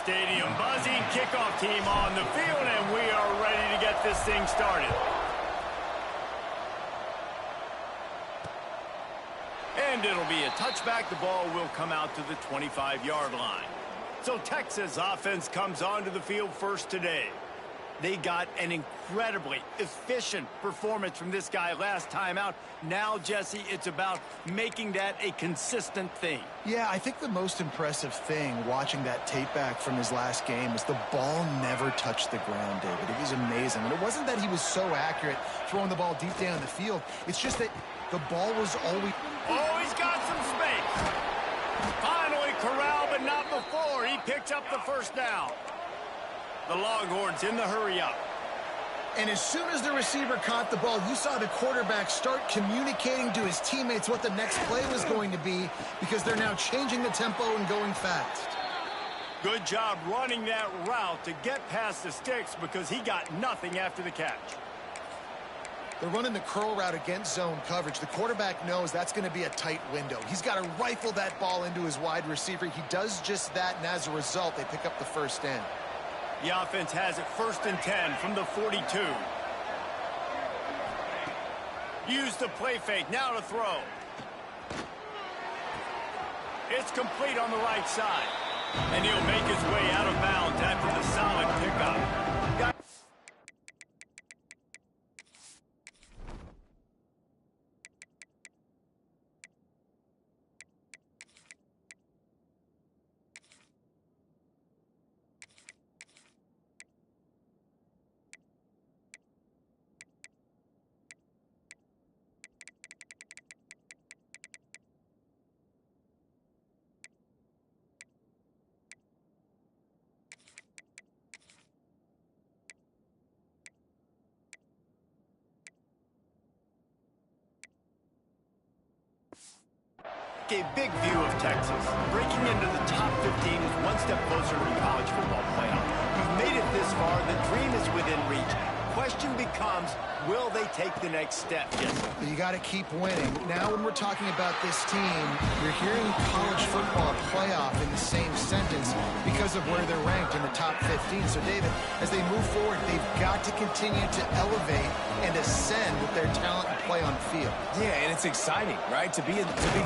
stadium buzzing. Kickoff team on the field, and we are ready to get this thing started. And it'll be a touchback. The ball will come out to the 25-yard line. So Texas offense comes onto the field first today. They got an incredibly efficient performance from this guy last time out. Now, Jesse, it's about making that a consistent thing. Yeah, I think the most impressive thing watching that tape back from his last game is the ball never touched the ground, David. It was amazing. And it wasn't that he was so accurate throwing the ball deep down the field. It's just that the ball was always... Oh, he's got some space. Finally corralled, but not before. He picks up the first down. The Longhorns in the hurry-up. And as soon as the receiver caught the ball, you saw the quarterback start communicating to his teammates what the next play was going to be, because they're now changing the tempo and going fast. Good job running that route to get past the sticks, because he got nothing after the catch. They're running the curl route against zone coverage. The quarterback knows that's going to be a tight window. He's got to rifle that ball into his wide receiver. He does just that, and as a result, they pick up the first down. The offense has it 1st and 10 from the 42. Use the play fake. Now to throw. It's complete on the right side. And he'll make his way out of bounds after the solid pickup. A big view of Texas. Breaking into the top 15 is one step closer to the college football playoff. You've made it this far. The dream is within reach. Question becomes, will they take the next step? Yes. You got to keep winning. Now when we're talking about this team, you're hearing college football playoff in the same sentence because of where they're ranked in the top 15. So, David, as they move forward, they've got to continue to elevate and ascend with their talent and play on the field. Yeah, and it's exciting, right? To be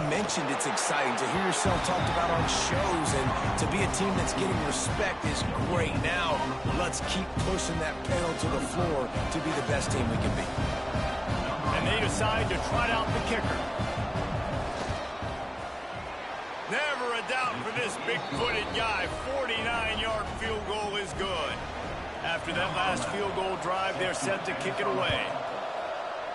mentioned, it's exciting. To hear yourself talked about on shows and to be a team that's getting respect is great. Now, let's keep pushing that pedal to the floor to be the best team we can be. And they decide to trot out the kicker. Never a doubt for this big-footed guy. 49-yard field goal is good. After that last field goal drive, they're set to kick it away.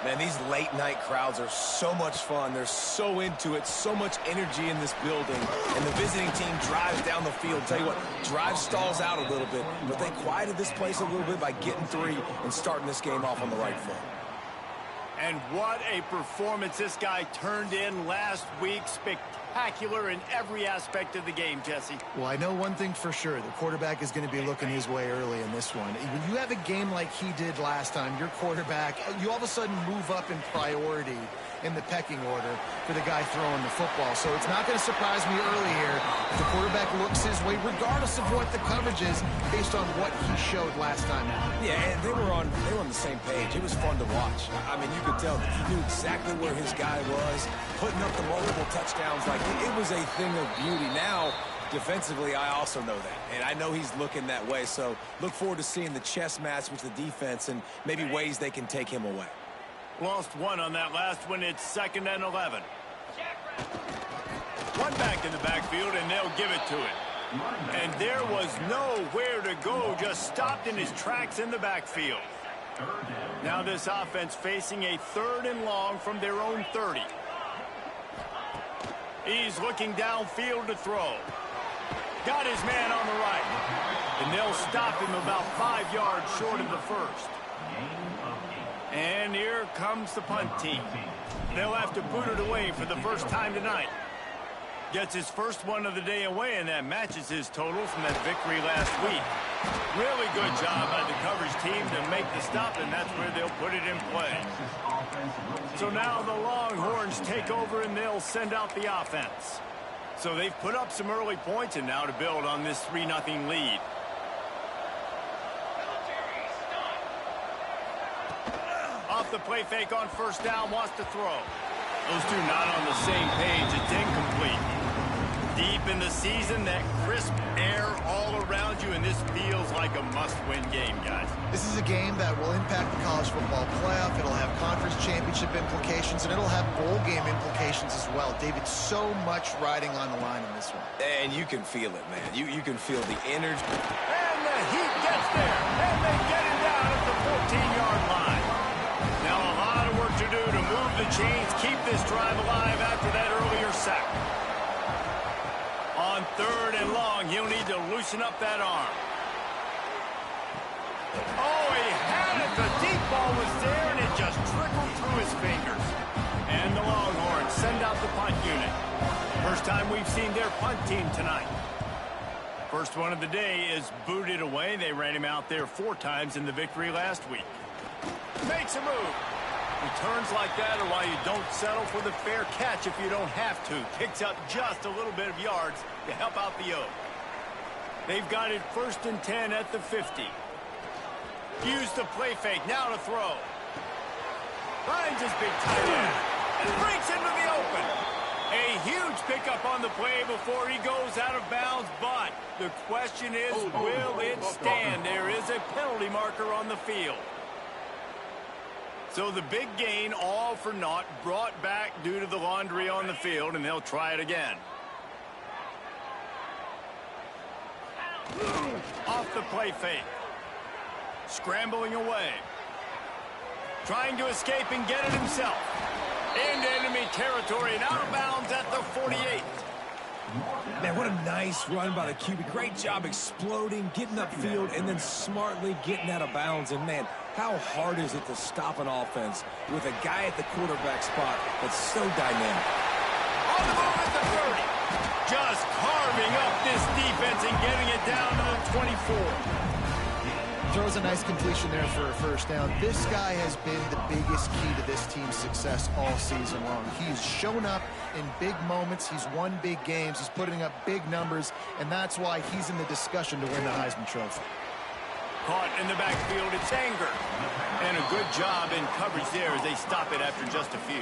Man, these late-night crowds are so much fun. They're so into it, so much energy in this building. And the visiting team drives down the field. Tell you what, drive stalls out a little bit, but they quieted this place a little bit by getting 3 and starting this game off on the right foot. And what a performance this guy turned in last week. Spectacular in every aspect of the game, Jesse. Well, I know one thing for sure. The quarterback is going to be looking his way early in this one. When you have a game like he did last time, your quarterback, you all of a sudden move up in priority in the pecking order for the guy throwing the football. So it's not going to surprise me early here if the quarterback looks his way, regardless of what the coverage is, based on what he showed last time out. Yeah, and they were on the same page. It was fun to watch. I mean, you could tell he knew exactly where his guy was, putting up the multiple touchdowns. Like, it was a thing of beauty. Now, defensively, I also know that, and I know he's looking that way. So look forward to seeing the chess match with the defense and maybe ways they can take him away. Lost one on that last one. It's 2nd and 11. One back in the backfield, and they'll give it to him. And there was nowhere to go, just stopped in his tracks in the backfield. Now this offense facing a 3rd and long from their own 30. He's looking downfield to throw. Got his man on the right. And they'll stop him about 5 yards short of the first. And here comes the punt team. They'll have to boot it away for the first time tonight. Gets his first one of the day away, and that matches his total from that victory last week. Really good job by the coverage team to make the stop, and that's where they'll put it in play. So now the Longhorns take over, and they'll send out the offense. So they've put up some early points and now to build on this 3-0 lead. Off the play fake on first down, wants to throw. Those two not on the same page. It's incomplete. Deep in the season, that crisp air all around you, and this feels like a must-win game, guys. This is a game that will impact the college football playoff. It'll have conference championship implications, and it'll have bowl game implications as well. David, so much riding on the line in this one. And you can feel it, man. You can feel the energy. And the heat gets there, and they get it down at the 14-yard line. Now a lot of work to do to move the chains, keep this drive alive after that earlier sack. On 3rd and long, he'll need to loosen up that arm. Oh, he had it. The deep ball was there, and it just trickled through his fingers. And the Longhorns send out the punt unit. First time we've seen their punt team tonight. First one of the day is booted away. They ran him out there 4 times in the victory last week. Makes a move. Returns like that are why you don't settle for the fair catch if you don't have to. Picks up just a little bit of yards to help out the Oak. They've got it 1st and 10 at the 50. Use the play fake. Now to throw. Finds his big tight end. And breaks into the open. A huge pickup on the play before he goes out of bounds. But the question is, will it stand? There is a penalty marker on the field. So the big gain, all for naught, brought back due to the laundry on the field, and they'll try it again. Off the play fake. Scrambling away. Trying to escape and get it himself. Into enemy territory and out of bounds at the 48. Man, what a nice run by the QB. Great job exploding, getting upfield, and then smartly getting out of bounds. And, man, how hard is it to stop an offense with a guy at the quarterback spot that's so dynamic? On the move at the 30. Just carving up this defense and getting it down to the 24. Throws a nice completion there for a first down. This guy has been the biggest key to this team's success all season long. He's shown up in big moments. He's won big games. He's putting up big numbers, and that's why he's in the discussion to win the Heisman Trophy. Caught in the backfield, it's Anger. And a good job in coverage there as they stop it after just a few.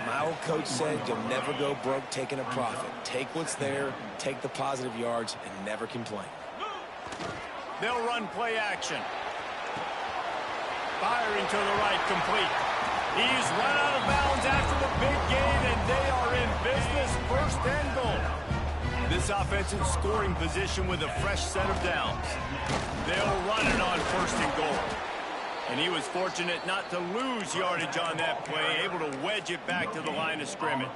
My old coach said you'll never go broke taking a profit. Take what's there, take the positive yards, and never complain. They'll run play action. Firing to the right, complete. He's run out of bounds after the big gain, and they are in business, 1st and goal. This offensive scoring position with a fresh set of downs. They'll run it on 1st and goal. And he was fortunate not to lose yardage on that play, able to wedge it back to the line of scrimmage.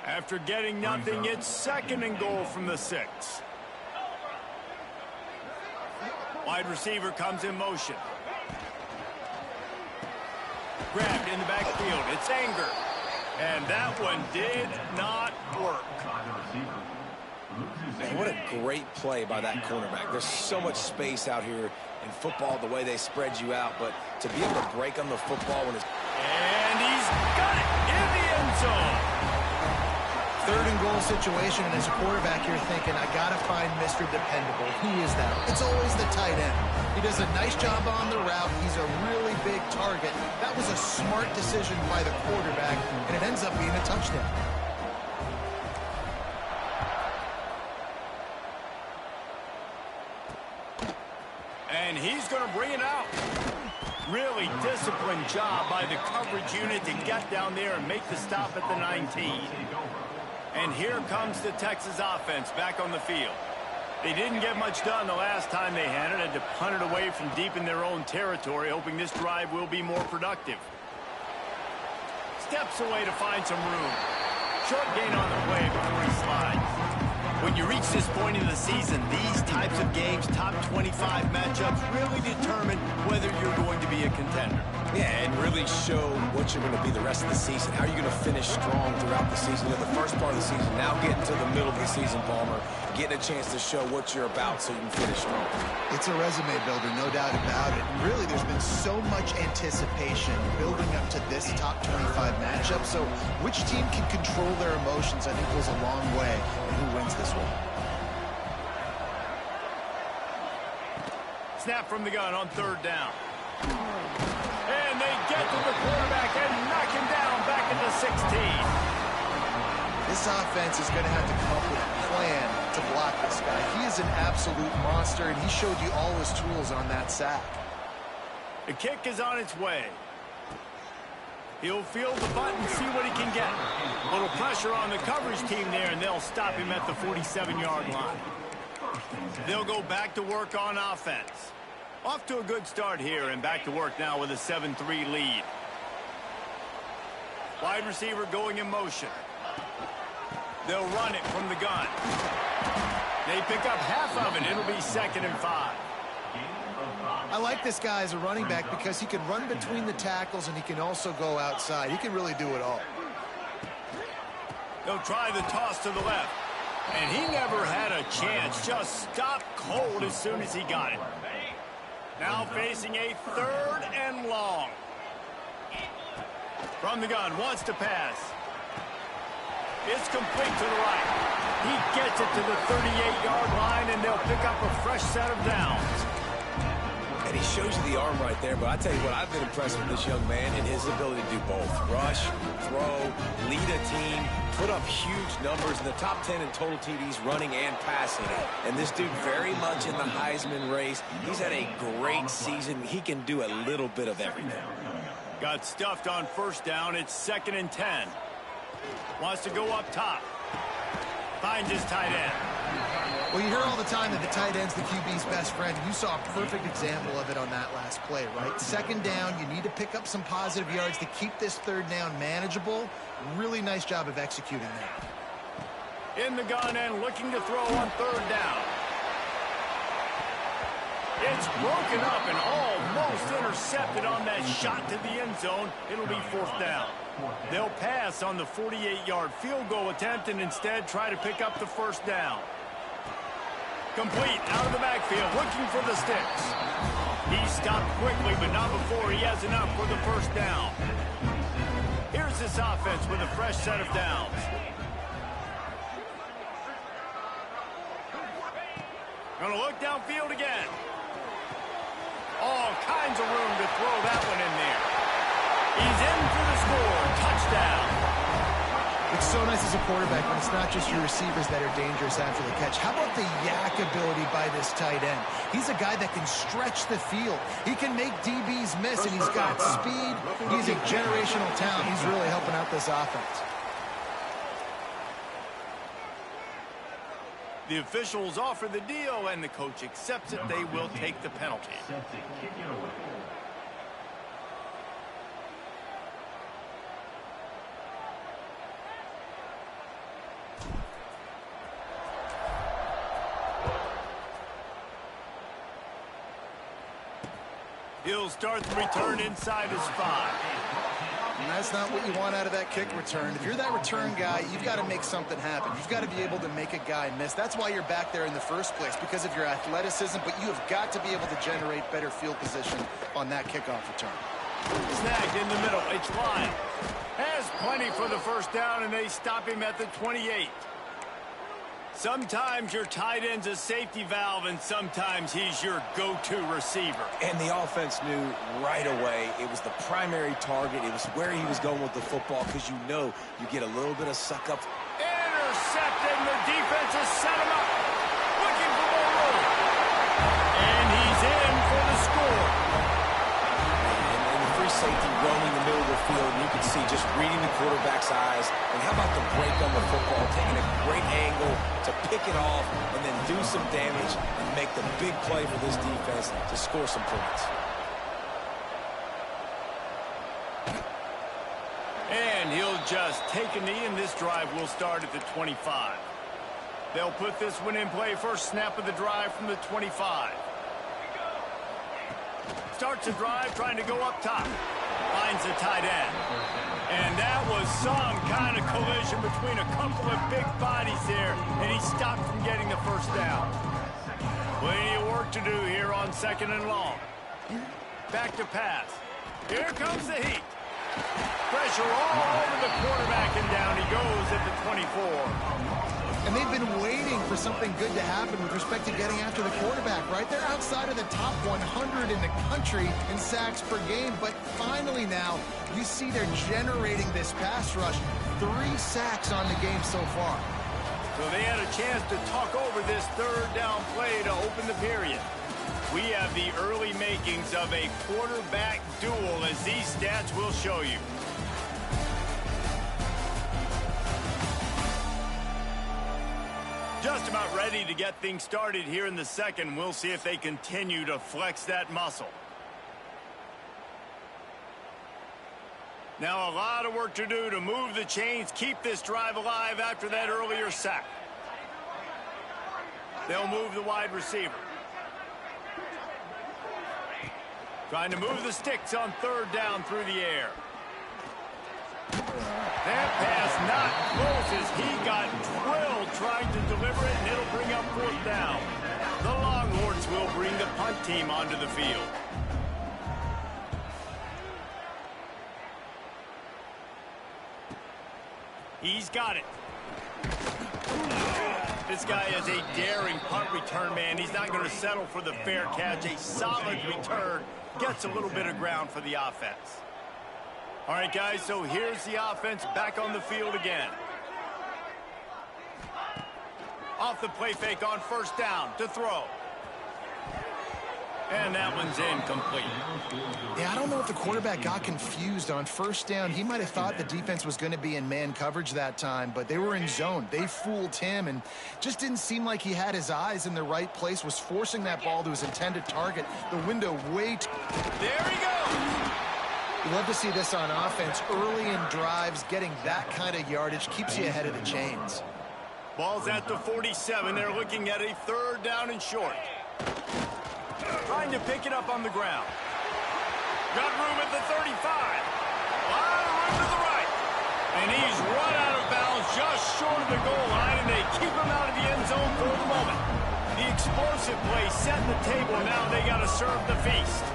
After getting nothing, it's 2nd and goal from the 6. Wide receiver comes in motion. Grabbed in the backfield. It's Anger. And that one did not work. Man, what a great play by that cornerback. There's so much space out here in football, the way they spread you out. But to be able to break on the football when it's... And he's got it in the end zone. 3rd and goal situation, and as a quarterback, you're thinking, I got to find Mr. Dependable. Who is that? It's always the tight end. He does a nice job on the route. He's a really big target. That was a smart decision by the quarterback, and it ends up being a touchdown. And he's going to bring it out. Really disciplined job by the coverage unit to get down there and make the stop at the 19. And here comes the Texas offense back on the field. They didn't get much done the last time they had it. Had to punt it away from deep in their own territory, hoping this drive will be more productive. Steps away to find some room. Short gain on the play before he slides. When you reach this point in the season, these types of games, top 25 matchups, really determine whether you're going to be a contender. Yeah, and really show what you're going to be the rest of the season. How are you going to finish strong throughout the season? You know, the first part of the season, now getting to the middle of the season, Palmer, getting a chance to show what you're about so you can finish strong. It's a resume builder, no doubt about it. And really, there's been so much anticipation building up to this top 25 matchup. So which team can control their emotions, I think, goes a long way in who wins this one. Snap from the gun on third down. And they get to the quarterback and knock him down back at the 16. This offense is going to have to come up with a plan to block this guy. He is an absolute monster, and he showed you all his tools on that sack. The kick is on its way. He'll field the butt and see what he can get. A little pressure on the coverage team there, and they'll stop him at the 47-yard line. They'll go back to work on offense. Off to a good start here, and back to work now with a 7-3 lead. Wide receiver going in motion. They'll run it from the gun. They pick up half of it. It'll be 2nd and 5. I like this guy as a running back because he can run between the tackles and he can also go outside. He can really do it all. They'll try the toss to the left. And he never had a chance. Just stopped cold as soon as he got it. Now facing a 3rd and long. From the gun, wants to pass. It's complete to the right. He gets it to the 38-yard line, and they'll pick up a fresh set of downs. And he shows you the arm right there, but I tell you what, I've been impressed with this young man and his ability to do both. Rush, throw, lead a team, put up huge numbers in the top 10 in total TDs running and passing. And this dude very much in the Heisman race. He's had a great season. He can do a little bit of everything. Got stuffed on first down. It's 2nd and 10. Wants to go up top. Finds his tight end. Well, you hear all the time that the tight end's the QB's best friend. You saw a perfect example of it on that last play, right? 2nd down, you need to pick up some positive yards to keep this 3rd down manageable. Really nice job of executing that. In the gun and looking to throw on 3rd down. It's broken up and almost intercepted on that shot to the end zone. It'll be 4th down. They'll pass on the 48-yard field goal attempt and instead try to pick up the 1st down. Complete out of the backfield, looking for the sticks. He stopped quickly, but not before he has enough for the 1st down. Here's this offense with a fresh set of downs. Gonna look downfield again. All kinds of room to throw that one in there. He's in for the score. Touchdown. It's so nice as a quarterback when it's not just your receivers that are dangerous after the catch. How about the yak ability by this tight end? He's a guy that can stretch the field. He can make DBs miss, and he's got speed. He's a generational talent. He's really helping out this offense. The officials offer the deal, and the coach accepts it. They will take the penalty. He'll start the return inside his 5. And that's not what you want out of that kick return. If you're that return guy, you've got to make something happen. You've got to be able to make a guy miss. That's why you're back there in the first place, because of your athleticism, but you have got to be able to generate better field position on that kickoff return. Snagged in the middle. It's Lyle. Has plenty for the 1st down, and they stop him at the 28. Sometimes your tight end's a safety valve, and sometimes he's your go-to receiver. And the offense knew right away it was the primary target. It was where he was going with the football, because you know you get a little bit of suck-up. Intercepted, and the defense has set him up. Looking for more room. And he's in for the score. And the free safety roaming the middle of the field, and you can see just reading the quarterback's eyes. And how about the break on the football, taking a great angle to pick it off and then do some damage and make the big play for this defense to score some points. And he'll just take a knee, and this drive will start at the 25. They'll put this one in play. First snap of the drive from the 25. Starts the drive, trying to go up top. Finds the tight end. And that was some kind of collision between a couple of big bodies there, and he stopped from getting the first down. Plenty of work to do here on 2nd and long. Back to pass. Here comes the heat. Pressure all over the quarterback, and down he goes at the 24. And they've been waiting for something good to happen with respect to getting after the quarterback, right? They're outside of the top 100 in the country in sacks per game, but finally now you see they're generating this pass rush. 3 sacks on the game so far. So they had a chance to talk over this 3rd down play to open the period. We have the early makings of a quarterback duel, as these stats will show you. Just about ready to get things started here in the 2nd. We'll see if they continue to flex that muscle. Now a lot of work to do to move the chains, keep this drive alive after that earlier sack. They'll move the wide receiver. Trying to move the sticks on 3rd down through the air. That pass not close as he got drilled trying to deliver it, and it'll bring up 4th down. The Longhorns will bring the punt team onto the field. He's got it. This guy is a daring punt return man. He's not going to settle for the fair catch. A solid return. Gets a little bit of ground for the offense. All right, guys, so here's the offense back on the field again. Off the play fake on 1st down to throw. And that one's incomplete. Yeah, I don't know if the quarterback got confused on 1st down. He might have thought the defense was going to be in man coverage that time, but they were in zone. They fooled him and just didn't seem like he had his eyes in the right place, was forcing that ball to his intended target. The window way too... There he goes! You love to see this on offense. Early in drives, getting that kind of yardage keeps you ahead of the chains. Ball's at the 47. They're looking at a 3rd down and short. Trying to pick it up on the ground. Got room at the 35. A lot of room to the right. And he's run out of bounds just short of the goal line, and they keep him out of the end zone for the moment. The explosive play set the table. Now they got to serve the feast.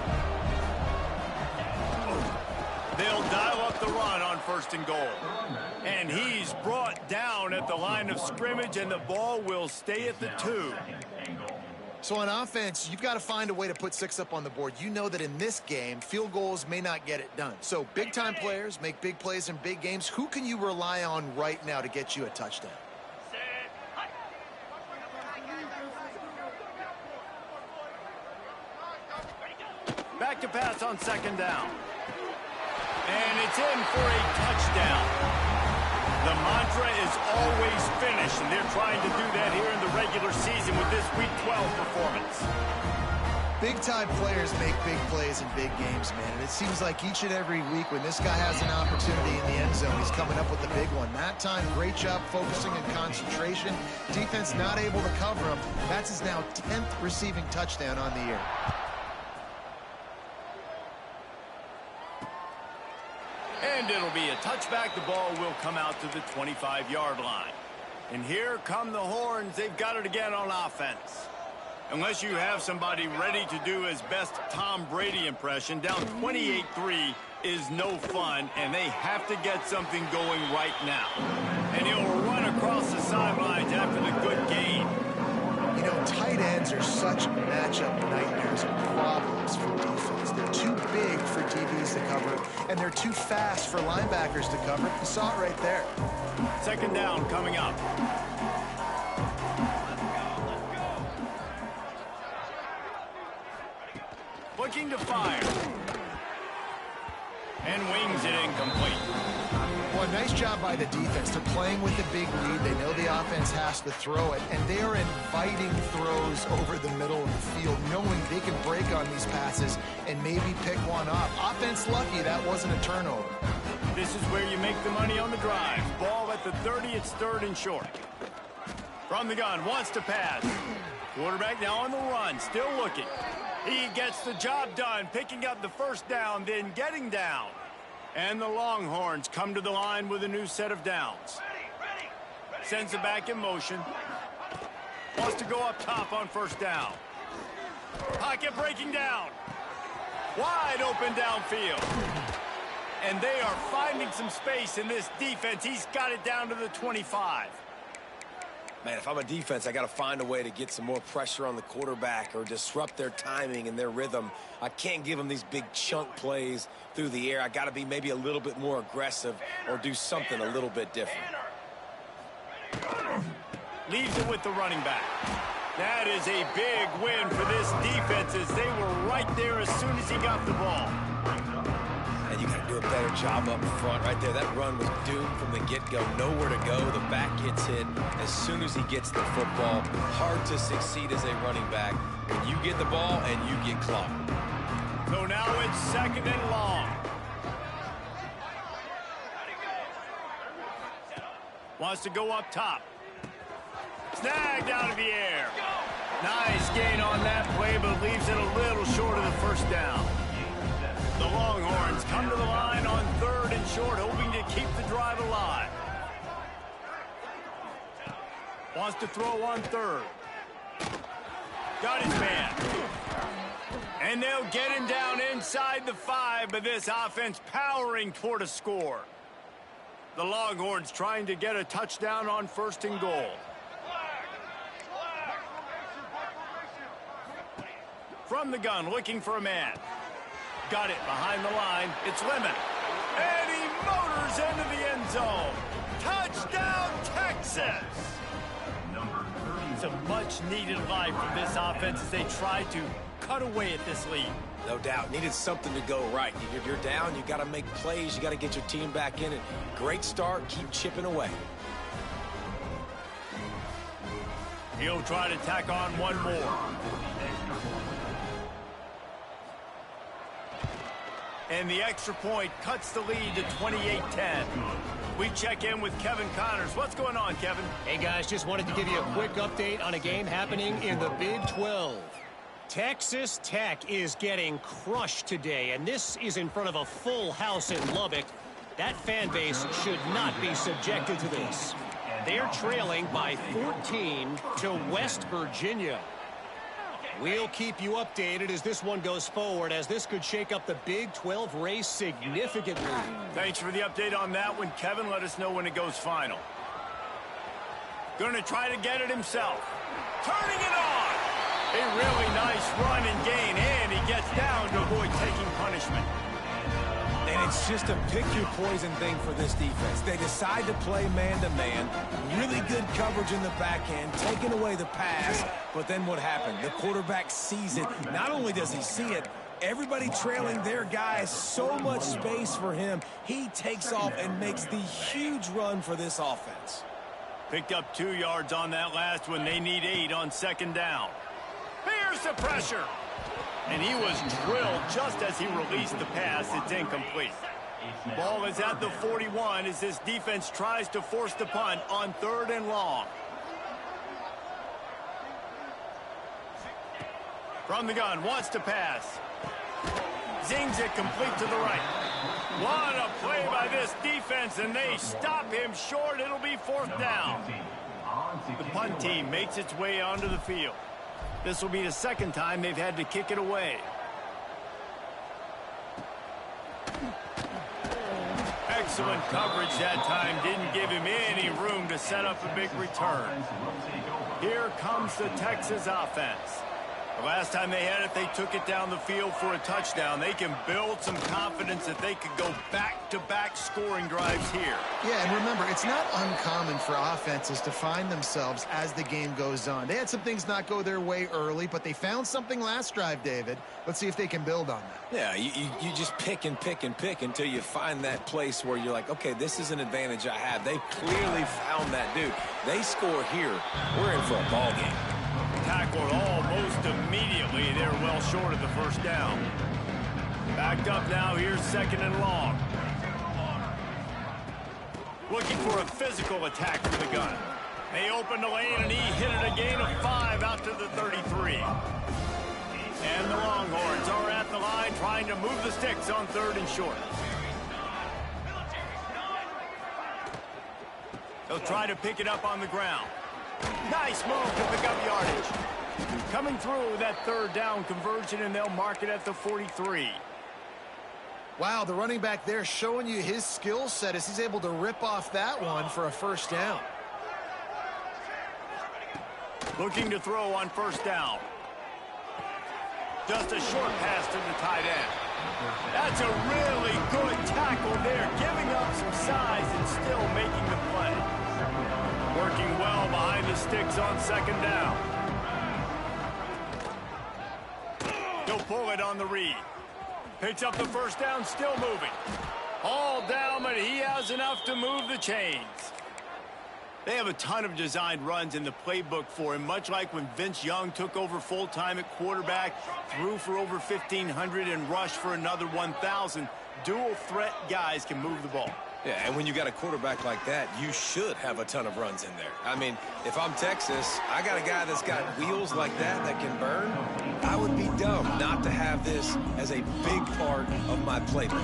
They'll dial up the run on 1st and goal. And he's brought down at the line of scrimmage, and the ball will stay at the 2. So on offense, you've got to find a way to put 6 up on the board. You know that in this game, field goals may not get it done. So big-time players make big plays in big games. Who can you rely on right now to get you a touchdown? Back to pass on 2nd down. And it's in for a touchdown. The mantra is always finish, and they're trying to do that here in the regular season with this Week 12 performance. Big-time players make big plays in big games, man. And it seems like each and every week when this guy has an opportunity in the end zone, he's coming up with a big one. That time, great job focusing and concentration. Defense not able to cover him. That's his now 10th receiving touchdown on the year. And it'll be a touchback. The ball will come out to the 25-yard line. And here come the Horns. They've got it again on offense. Unless you have somebody ready to do his best Tom Brady impression, down 28-3 is no fun, and they have to get something going right now. And he'll run across the sidelines after the good gain. You know, tight ends are such matchup nightmares and problems for defense. They're too big for DBs to cover, and they're too fast for linebackers to cover. You saw it right there. 2nd down coming up. Looking to fire. And wings it incomplete. Well, nice job by the defense. They're playing with a big lead. They know the offense has to throw it, and they are inviting throws over the middle of the field, knowing they can break on these passes and maybe pick one off. Offense lucky that wasn't a turnover. This is where you make the money on the drive. Ball at the 30, it's 3rd and short. From the gun, wants to pass. Quarterback now on the run, still looking. He gets the job done, picking up the 1st down, then getting down. And the Longhorns come to the line with a new set of downs. Sends it back in motion. Wants to go up top on first down. Pocket breaking down. Wide open downfield. And they are finding some space in this defense. He's got it down to the 25. Man, if I'm a defense, I got to find a way to get some more pressure on the quarterback or disrupt their timing and their rhythm. I can't give them these big chunk plays through the air. I got to be maybe a little bit more aggressive or do something a little bit different. Leaves it with the running back. That is a big win for this defense as they were right there as soon as he got the ball. And you got to do a better job up front right there. That run was doomed from the get-go. Nowhere to go. The back gets hit as soon as he gets the football. Hard to succeed as a running back when you get the ball and you get clocked. So now it's second and long. Wants to go up top. Snagged out of the air. Nice gain on that play, but leaves it a little short of the first down. The Longhorns come to the line on third and short, hoping to keep the drive alive. Wants to throw on third. Got his man. And they'll get him down inside the 5, but this offense powering toward a score. The Longhorns trying to get a touchdown on first and goal. From the gun, looking for a man. Got it behind the line. It's Lemon. And he motors into the end zone. Touchdown, Texas! It's a much-needed life for this offense as they try to cut away at this lead. No doubt. Needed something to go right. If you're down, you got to make plays. You got to get your team back in it. Great start. Keep chipping away. He'll try to tack on one more. And the extra point cuts the lead to 28-10. We check in with Kevin Connors. What's going on, Kevin? Hey, guys, just wanted to give you a quick update on a game happening in the Big 12. Texas Tech is getting crushed today, and this is in front of a full house in Lubbock. That fan base should not be subjected to this. They're trailing by 14 to West Virginia. We'll keep you updated as this one goes forward, as this could shake up the Big 12 race significantly. Thanks for the update on that one, Kevin. Let us know when it goes final. Going to try to get it himself. Turning it on. A really nice run and gain, and he gets down to avoid taking punishment. And it's just a pick-your-poison thing for this defense. They decide to play man-to-man. Really good coverage in the back end, taking away the pass. But then what happened? The quarterback sees it. Not only does he see it, everybody trailing their guy has so much space for him. He takes off and makes the huge run for this offense. Picked up 2 yards on that last one. They need 8 on second down. Here's the pressure. And he was drilled just as he released the pass. It's incomplete. Ball is at the 41 as this defense tries to force the punt on third and long. From the gun, wants to pass. Zings it complete to the right. What a play by this defense, and they stop him short. It'll be fourth down. The punt team makes its way onto the field. This will be the second time they've had to kick it away. Excellent coverage that time. Didn't give him any room to set up a big return. Here comes the Texas offense. The last time they had it, they took it down the field for a touchdown. They can build some confidence that they could go back-to-back scoring drives here. Yeah, and remember, it's not uncommon for offenses to find themselves as the game goes on. They had some things not go their way early, but they found something last drive, David. Let's see if they can build on that. Yeah, you just pick and pick and pick until you find that place where you're like, okay, this is an advantage I have. They clearly found that dude. They score here. We're in for a ball game. Tackled almost immediately. They're well short of the first down. Backed up now. Here's second and long. Looking for a physical attack for the gun. They opened the lane, and he hit it a gain of 5 out to the 33. And the Longhorns are at the line trying to move the sticks on third and short. He'll try to pick it up on the ground. Nice move to pick up yardage. Coming through with that third down conversion, and they'll mark it at the 43. Wow, the running back there showing you his skill set as he's able to rip off that one for a first down. Looking to throw on first down. Just a short pass to the tight end. That's a really good tackle there, giving up some size and still making the play. Working well behind the sticks on second down. He'll pull it on the read. Picks up the first down, still moving. All down, but he has enough to move the chains. They have a ton of designed runs in the playbook for him, much like when Vince Young took over full-time at quarterback, threw for over 1,500 and rushed for another 1,000. Dual-threat guys can move the ball. Yeah, and when you got a quarterback like that, you should have a ton of runs in there. I mean, if I'm Texas, I got a guy that's got wheels like that can burn. I would be dumb not to have this as a big part of my playbook.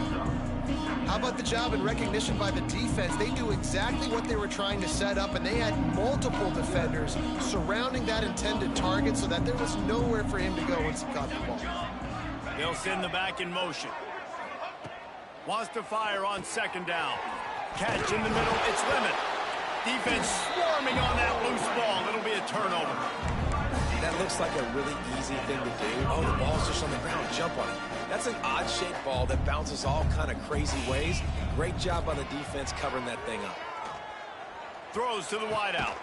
How about the job and recognition by the defense? They knew exactly what they were trying to set up, and they had multiple defenders surrounding that intended target so that there was nowhere for him to go once he caught the ball. They'll send the back in motion. Wants to fire on second down. Catch in the middle, it's Lemon. Defense swarming on that loose ball. It'll be a turnover. That looks like a really easy thing to do. Oh, the ball's just on the ground. Jump on it. That's an odd-shaped ball that bounces all kind of crazy ways. Great job by the defense covering that thing up. Throws to the wideout.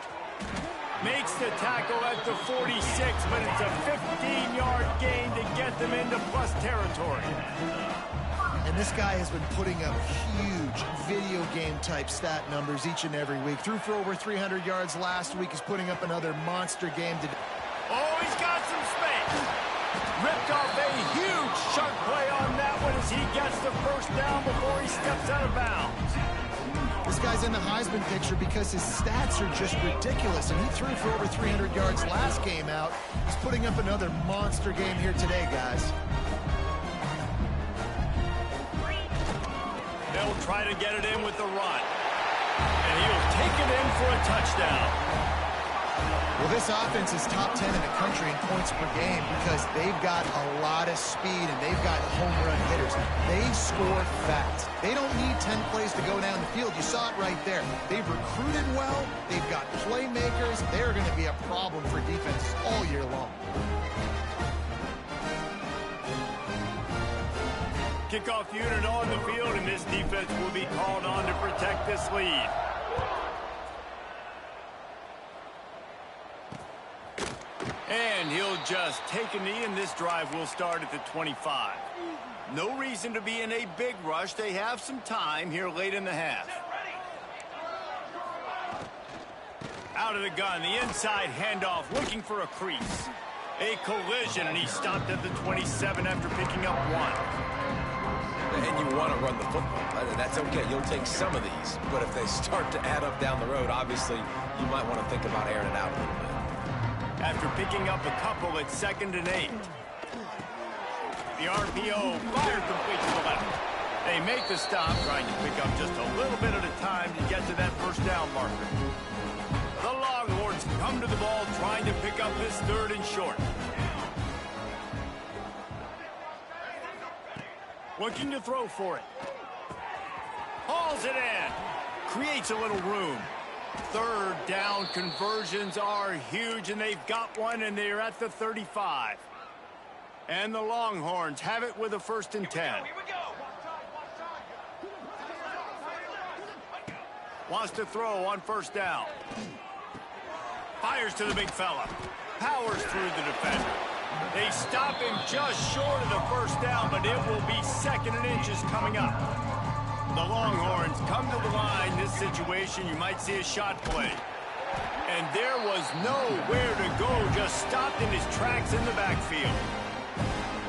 Makes the tackle at the 46, but it's a 15-yard gain to get them into plus territory. And this guy has been putting up huge video game type stat numbers each and every week. Threw for over 300 yards last week. He's putting up another monster game today. Oh, he's got some space. Ripped off a huge chunk play on that one as he gets the first down before he steps out of bounds. This guy's in the Heisman picture because his stats are just ridiculous, and he threw for over 300 yards last game out. He's putting up another monster game here today, guys. They'll try to get it in with the run. And he'll take it in for a touchdown. Well, this offense is top 10 in the country in points per game because they've got a lot of speed and they've got home run hitters. They score fast. They don't need 10 plays to go down the field. You saw it right there. They've recruited well. They've got playmakers. They're going to be a problem for defense all year long. Kickoff unit on the field, and this defense will be called on to protect this lead. And he'll just take a knee, and this drive will start at the 25. No reason to be in a big rush. They have some time here late in the half. Out of the gun, the inside handoff, looking for a crease. A collision, and he stopped at the 27 after picking up one. And you want to run the football. That's okay. You'll take some of these. But if they start to add up down the road, obviously, you might want to think about airing it out a little bit. After picking up a couple at 2nd and 8. The RPO fired complete to the left. They make the stop, trying to pick up just a little bit at a time to get to that first down marker. The Longhorns come to the ball, trying to pick up this 3rd and short. Looking to throw for it. Hauls it in. Creates a little room. 3rd down conversions are huge, and they've got one, and they're at the 35. And the Longhorns have it with a 1st and 10. Wants to throw on first down. Fires to the big fella. Powers through the defender. They stop him just short of the first down, but it will be 2nd and inches coming up. The Longhorns come to the line. This situation, you might see a shot play. And there was nowhere to go, just stopped in his tracks in the backfield.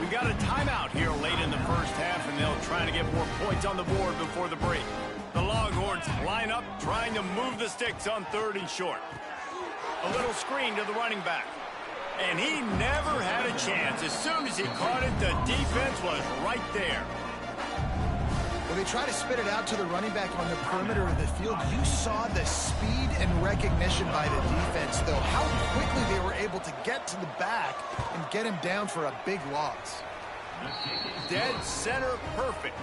We've got a timeout here late in the first half, and they'll try to get more points on the board before the break. The Longhorns line up, trying to move the sticks on 3rd and short. A little screen to the running back. And he never had a chance. As soon as he caught it, the defense was right there. When they try to spit it out to the running back on the perimeter of the field, you saw the speed and recognition by the defense, though, how quickly they were able to get to the back and get him down for a big loss. Dead center perfect.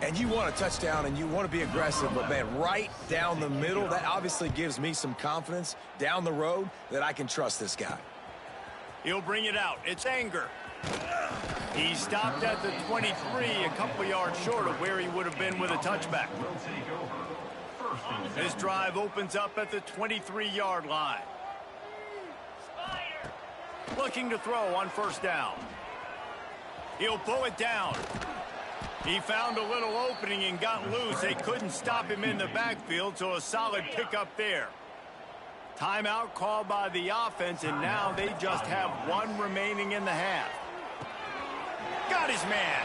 And you want a touchdown and you want to be aggressive, but, man, right down the middle, that obviously gives me some confidence down the road that I can trust this guy. He'll bring it out. It's Anger. He stopped at the 23, a couple yards short of where he would have been with a touchback. This drive opens up at the 23-yard line. Looking to throw on first down. He'll pull it down. He found a little opening and got loose. They couldn't stop him in the backfield, so a solid pickup there. Timeout called by the offense, and now they just have one remaining in the half. Got his man.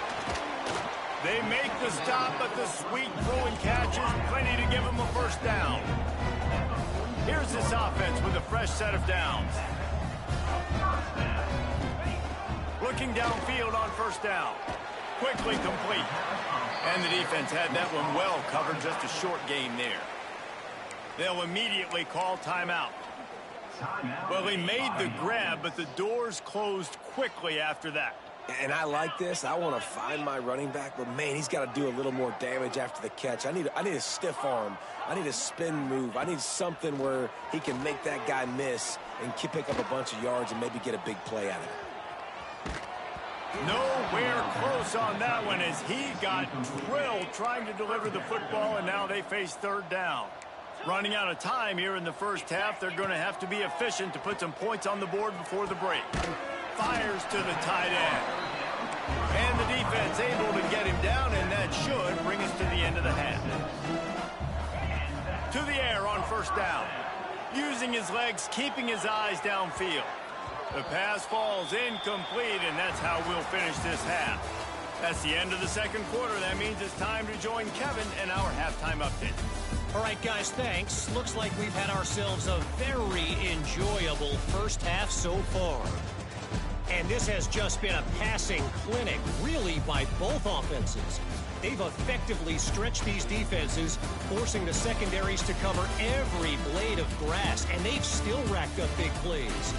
They make the stop, but the sweet throw and catch is plenty to give him a first down. Here's this offense with a fresh set of downs. Looking downfield on first down. Quickly complete. And the defense had that one well covered, just a short gain there. They'll immediately call timeout. Well, he made the grab, but the doors closed quickly after that. And I like this. I want to find my running back, but, man, he's got to do a little more damage after the catch. I need a stiff arm. I need a spin move. I need something where he can make that guy miss and pick up a bunch of yards and maybe get a big play out of it. Nowhere close on that one as he got drilled trying to deliver the football, and now they face third down. Running out of time here in the first half, they're going to have to be efficient to put some points on the board before the break. Fires to the tight end. And the defense able to get him down, and that should bring us to the end of the half. To the air on first down. Using his legs, keeping his eyes downfield. The pass falls incomplete, and that's how we'll finish this half. That's the end of the second quarter. That means it's time to join Kevin and our halftime update. All right, guys, thanks. Looks like we've had ourselves a very enjoyable first half so far. And this has just been a passing clinic, really, by both offenses. They've effectively stretched these defenses, forcing the secondaries to cover every blade of grass, and they've still racked up big plays.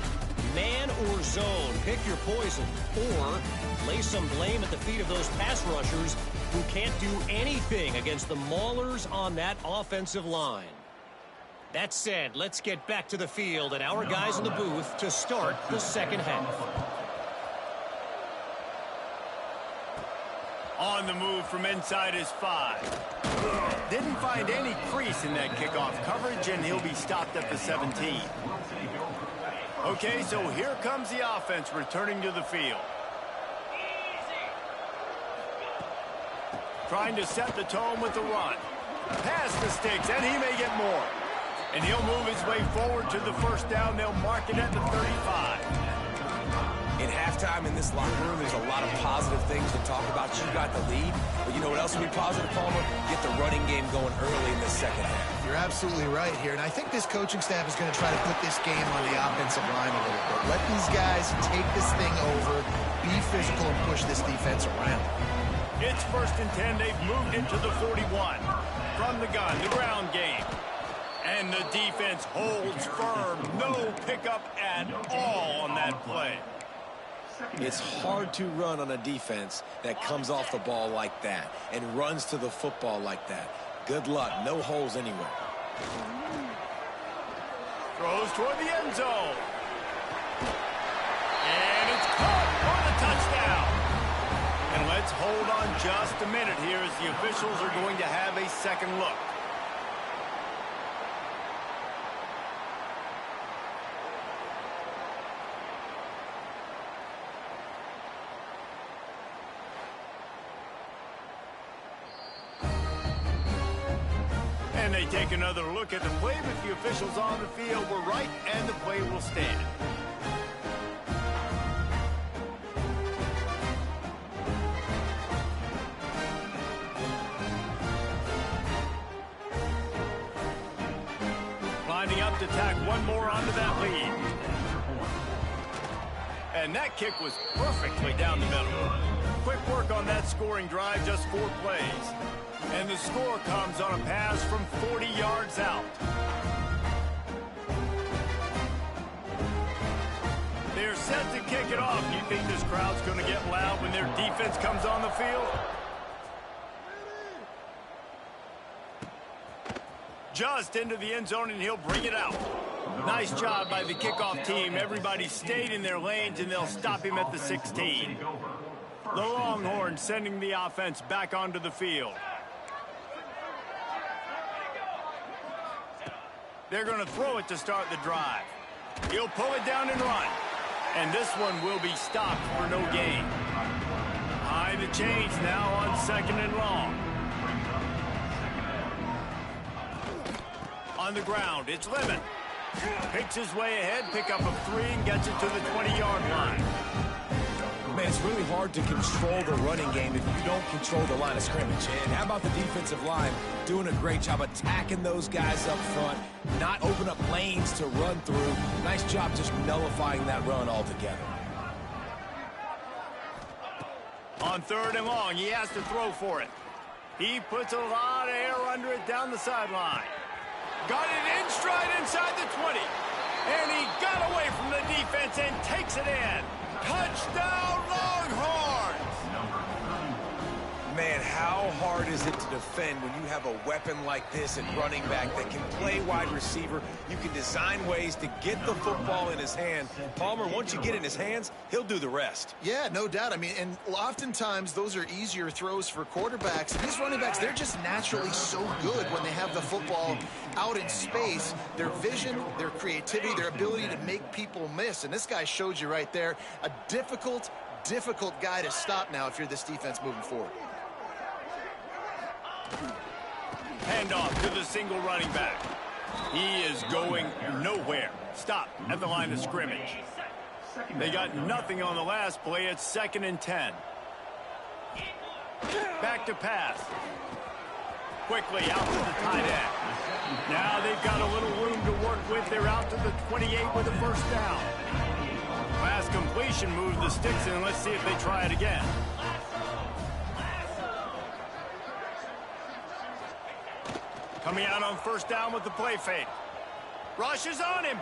Man or zone, pick your poison, or lay some blame at the feet of those pass rushers who can't do anything against the maulers on that offensive line. That said, let's get back to the field and our guys in the booth to start the second half. On the move from inside his 5. Didn't find any crease in that kickoff coverage, and he'll be stopped at the 17. Okay, so here comes the offense returning to the field. Trying to set the tone with the run. Pass the sticks, and he may get more. And he'll move his way forward to the first down. They'll mark it at the 35. In halftime in this locker room, there's a lot of positive things to talk about. You got the lead, but you know what else would be positive, Palmer? Get the running game going early in the second half. You're absolutely right here, and I think this coaching staff is going to try to put this game on the offensive line a little bit. Let these guys take this thing over, be physical, and push this defense around. It's 1st and 10. They've moved it to the 41. From the gun, the ground game. And the defense holds firm. No pickup at all on that play. It's hard to run on a defense that comes off the ball like that and runs to the football like that. Good luck. No holes anywhere. Throws toward the end zone. And it's caught for the touchdown. And let's hold on just a minute here as the officials are going to have a second look. And they take another look at the play, but the officials on the field were right, and the play will stand. Lining up to tack one more onto that lead. And that kick was perfectly down the middle. quick work on that scoring drive, just 4 plays. And the score comes on a pass from 40 yards out. They're set to kick it off. You think this crowd's going to get loud when their defense comes on the field? Just into the end zone, and he'll bring it out. Nice job by the kickoff team. Everybody stayed in their lanes, and they'll stop him at the 16. The Longhorns sending the offense back onto the field. They're going to throw it to start the drive. He'll pull it down and run. And this one will be stopped for no gain. High the chains now on 2nd and long. On the ground, it's Lemon. Picks his way ahead, pick up of 3, and gets it to the 20-yard line. Man, it's really hard to control the running game if you don't control the line of scrimmage. And how about the defensive line doing a great job attacking those guys up front, not open up lanes to run through. Nice job just nullifying that run altogether. On 3rd and long, he has to throw for it. He puts a lot of air under it down the sideline. Got it in stride inside the 20. And he got away from the defense and takes it in. Touchdown, Longhorns! Man, how hard is it to defend when you have a weapon like this at running back that can play wide receiver? You can design ways to get the football in his hand. Palmer, once you get it in his hands, he'll do the rest. Yeah, no doubt. I mean, and oftentimes those are easier throws for quarterbacks. These running backs, they're just naturally so good when they have the football out in space. Their vision, their creativity, their ability to make people miss. And this guy showed you right there, a difficult guy to stop now if you're this defense moving forward. Handoff to the single running back. He is going nowhere. Stop at the line of scrimmage. They got nothing on the last play. It's 2nd and 10. Back to pass. Quickly out to the tight end. Now they've got a little room to work with. They're out to the 28 with a first down. Last completion moved the sticks in. Let's see if they try it again. Coming out on first down with the play fake. Rush is on him.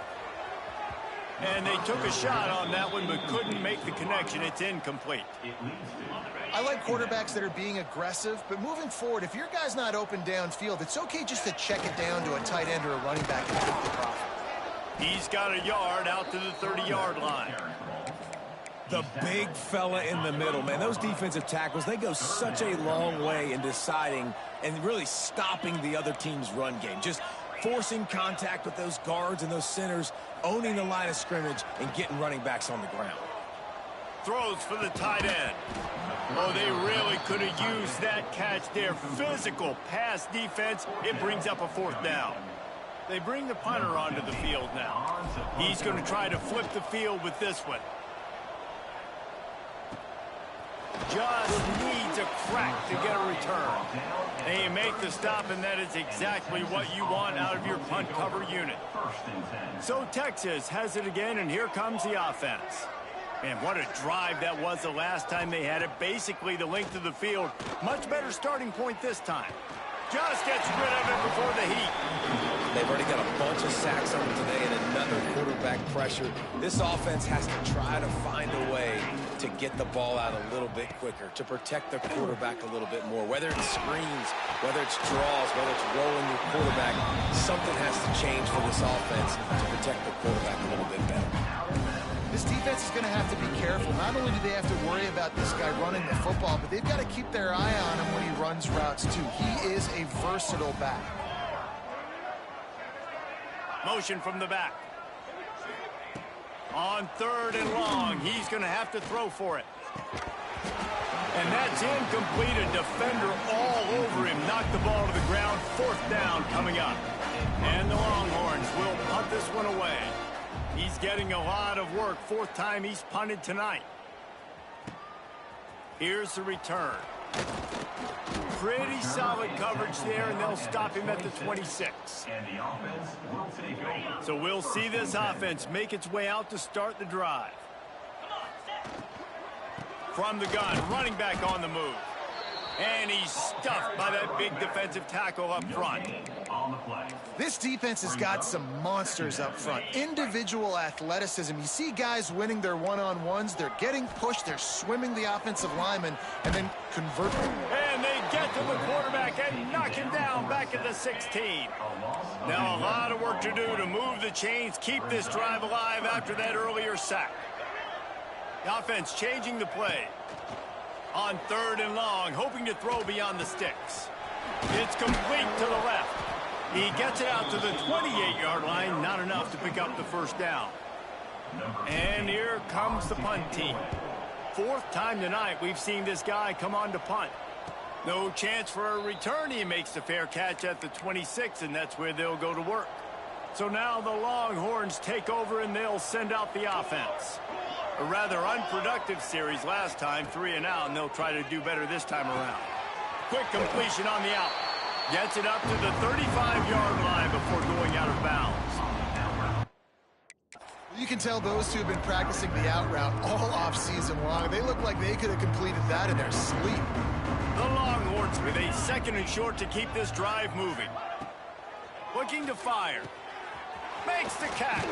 And they took a shot on that one, but couldn't make the connection. It's incomplete. I like quarterbacks that are being aggressive, but moving forward, if your guy's not open downfield, it's okay just to check it down to a tight end or a running back and take the profit. He's got a yard out to the 30-yard line. The big fella in the middle, man. Those defensive tackles, they go such a long way in deciding and really stopping the other team's run game. Just forcing contact with those guards and those centers, owning the line of scrimmage, and getting running backs on the ground. Throws for the tight end. Oh, they really could have used that catch there. Physical pass defense. It brings up a 4th down. They bring the punter onto the field now. He's going to try to flip the field with this one. Just needs a crack to get a return. They make the stop, and that is exactly what you want out of your punt cover unit. So Texas has it again, and here comes the offense. Man, what a drive that was the last time they had it. Basically the length of the field. Much better starting point this time. Just gets rid of it before the heat. They've already got a bunch of sacks on them today and another quarterback pressure. This offense has to try to find a way to get the ball out a little bit quicker, to protect the quarterback a little bit more. Whether it's screens, whether it's draws, whether it's rolling your quarterback, something has to change for this offense to protect the quarterback a little bit better. This defense is going to have to be careful. Not only do they have to worry about this guy running the football, but they've got to keep their eye on him when he runs routes, too. He is a versatile back. Motion from the back. On 3rd and long, he's going to have to throw for it. And that's incomplete. A defender all over him. Knocked the ball to the ground. 4th down coming up. And the Longhorns will punt this one away. He's getting a lot of work. 4th time he's punted tonight. Here's the return. Pretty solid coverage there, and they'll stop him at the 26. So we'll see this offense make its way out to start the drive. from the gun, running back on the move. And he's stuffed by that big defensive tackle up front. This defense has got some monsters up front. Individual athleticism. You see guys winning their one-on-ones. They're getting pushed. They're swimming the offensive lineman and then converting. And they get to the quarterback and knock him down back at the 16. Now a lot of work to do to move the chains, keep this drive alive after that earlier sack. The offense changing the play. On 3rd and long, hoping to throw beyond the sticks. It's complete to the left. He gets it out to the 28-yard line, not enough to pick up the first down. And here comes the punt team. 4th time tonight we've seen this guy come on to punt. No chance for a return. He makes the fair catch at the 26, and that's where they'll go to work. So now the Longhorns take over, and they'll send out the offense. A rather unproductive series last time, 3 and out, and they'll try to do better this time around. Quick completion on the out. Gets it up to the 35-yard line before going out of bounds. You can tell those two have been practicing the out route all off-season long. They look like they could have completed that in their sleep. The Longhorns with a 2nd and short to keep this drive moving. Looking to fire. Makes the catch.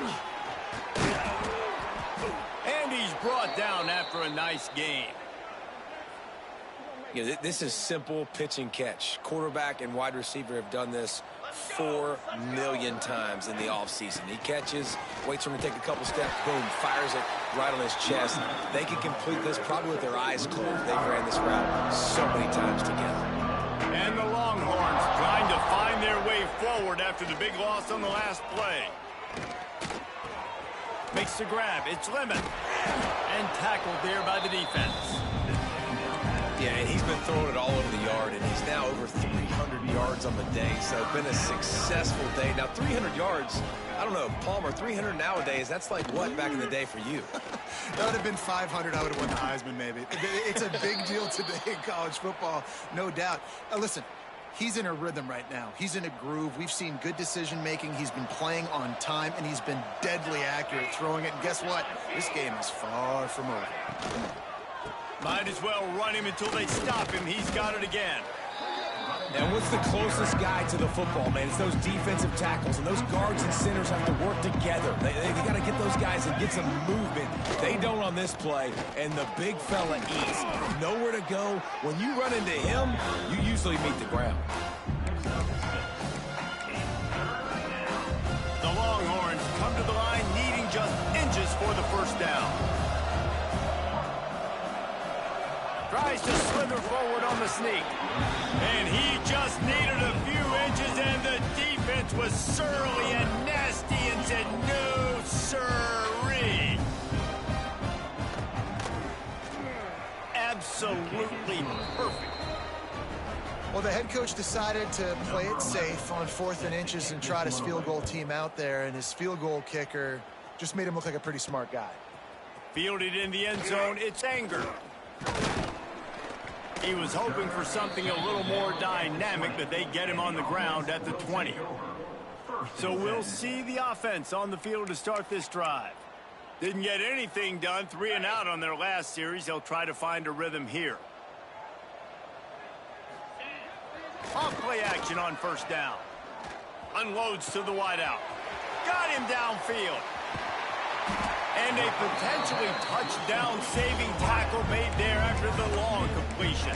And he's brought down after a nice game. Yeah, this is simple pitch and catch. Quarterback and wide receiver have done this 4 million times in the offseason. He catches, waits for him to take a couple steps, boom, fires it right on his chest. They can complete this probably with their eyes closed. They've ran this route so many times together. And the Longhorns trying to find their way forward after the big loss on the last play. Makes the grab. It's Lemon. And tackled there by the defense. Yeah, and he's been throwing it all over the yard, and he's now over 300 yards on the day, so it's been a successful day. Now, 300 yards, I don't know, Palmer, 300 nowadays, that's like what back in the day for you? That would have been 500. I would have won the Heisman, maybe. It's a big deal today in college football, no doubt. Listen, he's in a rhythm right now. He's in a groove. We've seen good decision-making. He's been playing on time, and he's been deadly accurate throwing it. And guess what? This game is far from over. Might as well run him until they stop him. He's got it again. And what's the closest guy to the football, man? It's those defensive tackles, and those guards and centers have to work together. They got to get those guys and get some movement. They don't on this play, and the big fella eats. Nowhere to go. When you run into him, you usually meet the ground. The Longhorns come to the line needing just inches for the first down. Tries to slither forward on the sneak. And he just needed a few inches, and the defense was surly and nasty and said, no, sirree. Absolutely perfect. Well, the head coach decided to play it safe on 4th and inches and trot his field goal team out there, and his field goal kicker just made him look like a pretty smart guy. Fielded in the end zone, it's Anger. He was hoping for something a little more dynamic, but they get him on the ground at the 20. So we'll see the offense on the field to start this drive. Didn't get anything done, 3 and out on their last series. They'll try to find a rhythm here. Off play action on first down. Unloads to the wideout. Got him downfield. And a potentially touchdown-saving tackle made there after the long completion.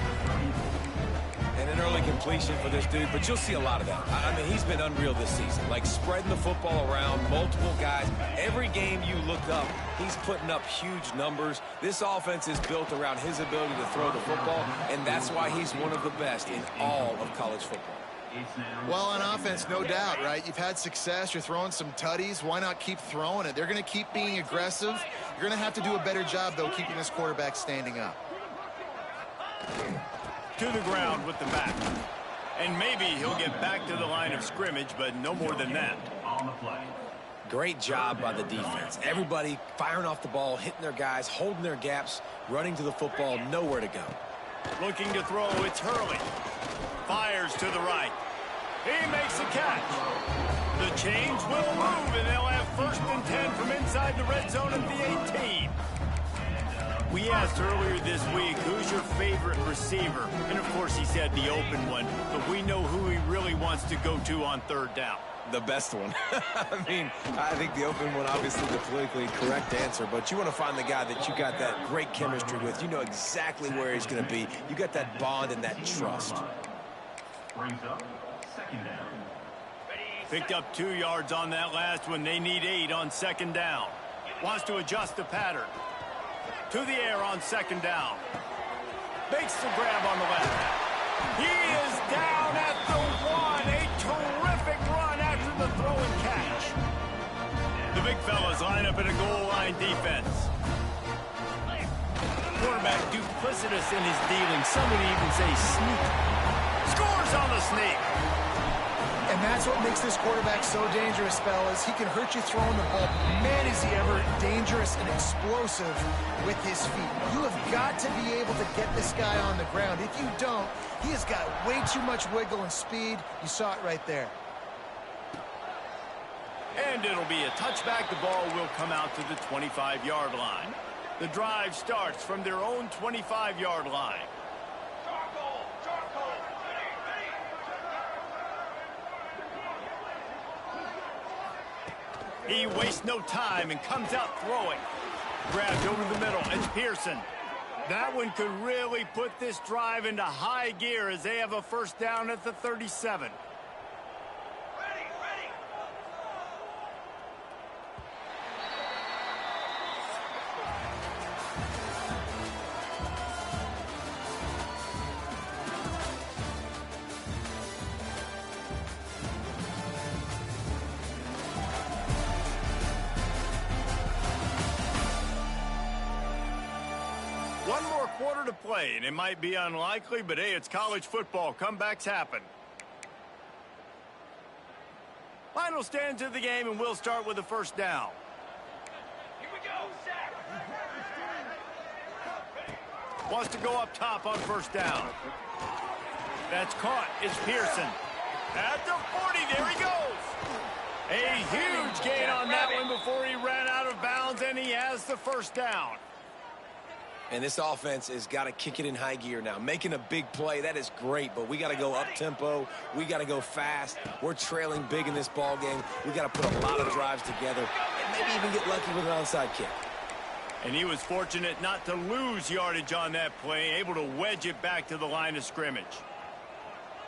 And an early completion for this dude, but you'll see a lot of that. I mean, he's been unreal this season, like spreading the football around, multiple guys. Every game you look up, he's putting up huge numbers. This offense is built around his ability to throw the football, and that's why he's one of the best in all of college football. Well, on offense, no doubt, right? You've had success. You're throwing some tutties. Why not keep throwing it? They're going to keep being aggressive. You're going to have to do a better job, though, keeping this quarterback standing up. To the ground with the back. And maybe he'll get back to the line of scrimmage, but no more than that. Great job by the defense. Everybody firing off the ball, hitting their guys, holding their gaps, running to the football, nowhere to go. Looking to throw, it's Hurley. Fires to the right. He makes the catch. The chains will move, and they'll have 1st and 10 from inside the red zone at the 18. We asked earlier this week, who's your favorite receiver? And, of course, he said the open one. But we know who he really wants to go to on third down. The best one. I mean, I think the open one, obviously the politically correct answer, but you want to find the guy that you got that great chemistry with. You know exactly where he's going to be. You got that bond and that trust. Brings up second down. Picked up 2 yards on that last one. They need 8 on second down. Wants to adjust the pattern. To the air on second down. Makes the grab on the left. He is down at the 1. A terrific run after the throw and catch. The big fellas line up in a goal line defense. Quarterback duplicitous in his dealing. Some would even say sneak. Scores on the sneak. And that's what makes this quarterback so dangerous, fellas. He can hurt you throwing the ball. Man, is he ever dangerous and explosive with his feet. You have got to be able to get this guy on the ground. If you don't, he has got way too much wiggle and speed. You saw it right there. And it'll be a touchback. The ball will come out to the 25-yard line. The drive starts from their own 25-yard line. He wastes no time and comes out throwing. Grabbed over the middle. It's Pearson. That one could really put this drive into high gear as they have a first down at the 37. One more quarter to play, and it might be unlikely, but hey, it's college football. Comebacks happen. Final stands of the game, and we'll start with the first down. Here we go, Zach. Wants to go up top on first down. That's caught. It's Pearson. At the 40, there he goes. A huge gain on that one before he ran out of bounds, and he has the first down. And this offense has got to kick it in high gear now. Making a big play, that is great, but we got to go up-tempo. We got to go fast. We're trailing big in this ball game. We got to put a lot of drives together and maybe even get lucky with an onside kick. And he was fortunate not to lose yardage on that play, able to wedge it back to the line of scrimmage.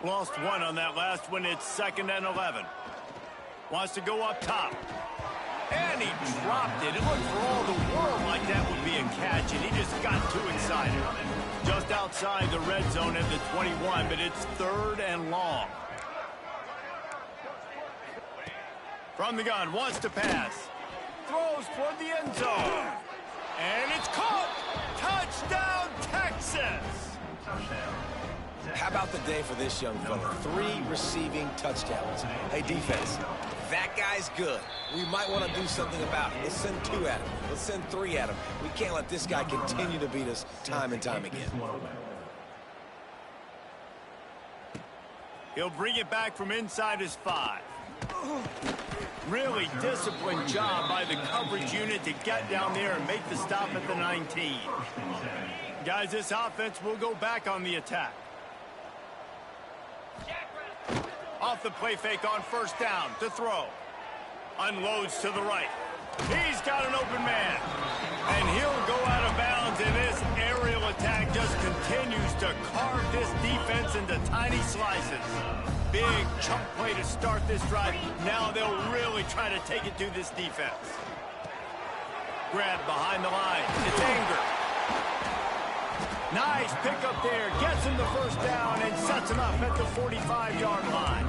Lost 1 on that last one. It's 2nd and 11. Wants to go up top. And he dropped it. It looked for all the world like that would be a catch, and he just got too excited. Just outside the red zone at the 21, but it's 3rd and long. From the gun, wants to pass. Throws toward the end zone. And it's caught. Touchdown, Texas. How about the day for this young fella? 3 receiving touchdowns. Hey, defense, that guy's good. We might want to do something about it. Let's send 2 at him. Let's send 3 at him. We can't let this guy continue to beat us time and time again. He'll bring it back from inside his 5. Really disciplined job by the coverage unit to get down there and make the stop at the 19. Guys, this offense will go back on the attack. Off the play fake on first down to throw. Unloads to the right. He's got an open man. And he'll go out of bounds, and this aerial attack just continues to carve this defense into tiny slices. Big chunk play to start this drive. Now they'll really try to take it to this defense. Grab behind the line. It's Anger. Nice pickup there. Gets him the first down and sets him up at the 45-yard line.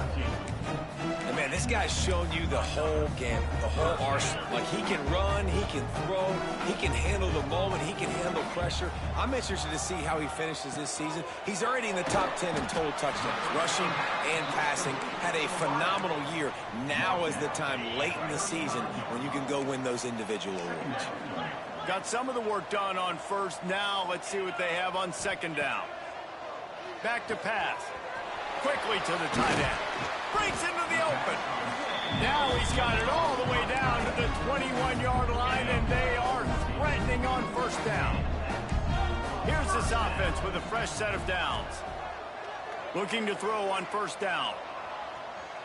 And man, this guy's shown you the whole gamut, the whole arsenal. Like, he can run, he can throw, he can handle the moment, he can handle pressure. I'm interested to see how he finishes this season. He's already in the top 10 in total touchdowns, rushing and passing. Had a phenomenal year. Now is the time late in the season when you can go win those individual awards. Got some of the work done on first. Now let's see what they have on second down. Back to pass. Quickly to the tight end. Breaks into the open. Now he's got it all the way down to the 21-yard line, and they are threatening on first down. Here's this offense with a fresh set of downs. Looking to throw on first down.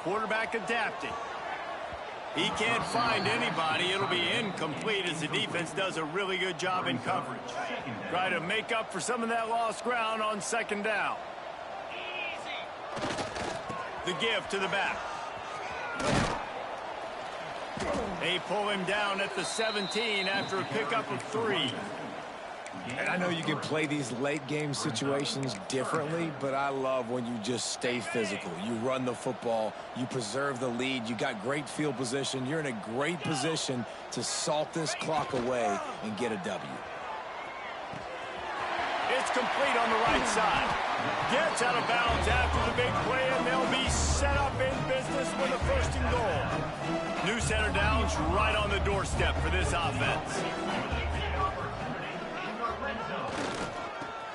Quarterback adapting. He can't find anybody. It'll be incomplete as the defense does a really good job in coverage. Try to make up for some of that lost ground on second down. The give to the back. They pull him down at the 17 after a pickup of 3. And I know you can play these late game situations differently, but I love when you just stay physical. You run the football, you preserve the lead, you got great field position. You're in a great position to salt this clock away and get a W. It's complete on the right side. Gets out of bounds after the big play, and they'll be set up in business with a first and goal. New center downs right on the doorstep for this offense.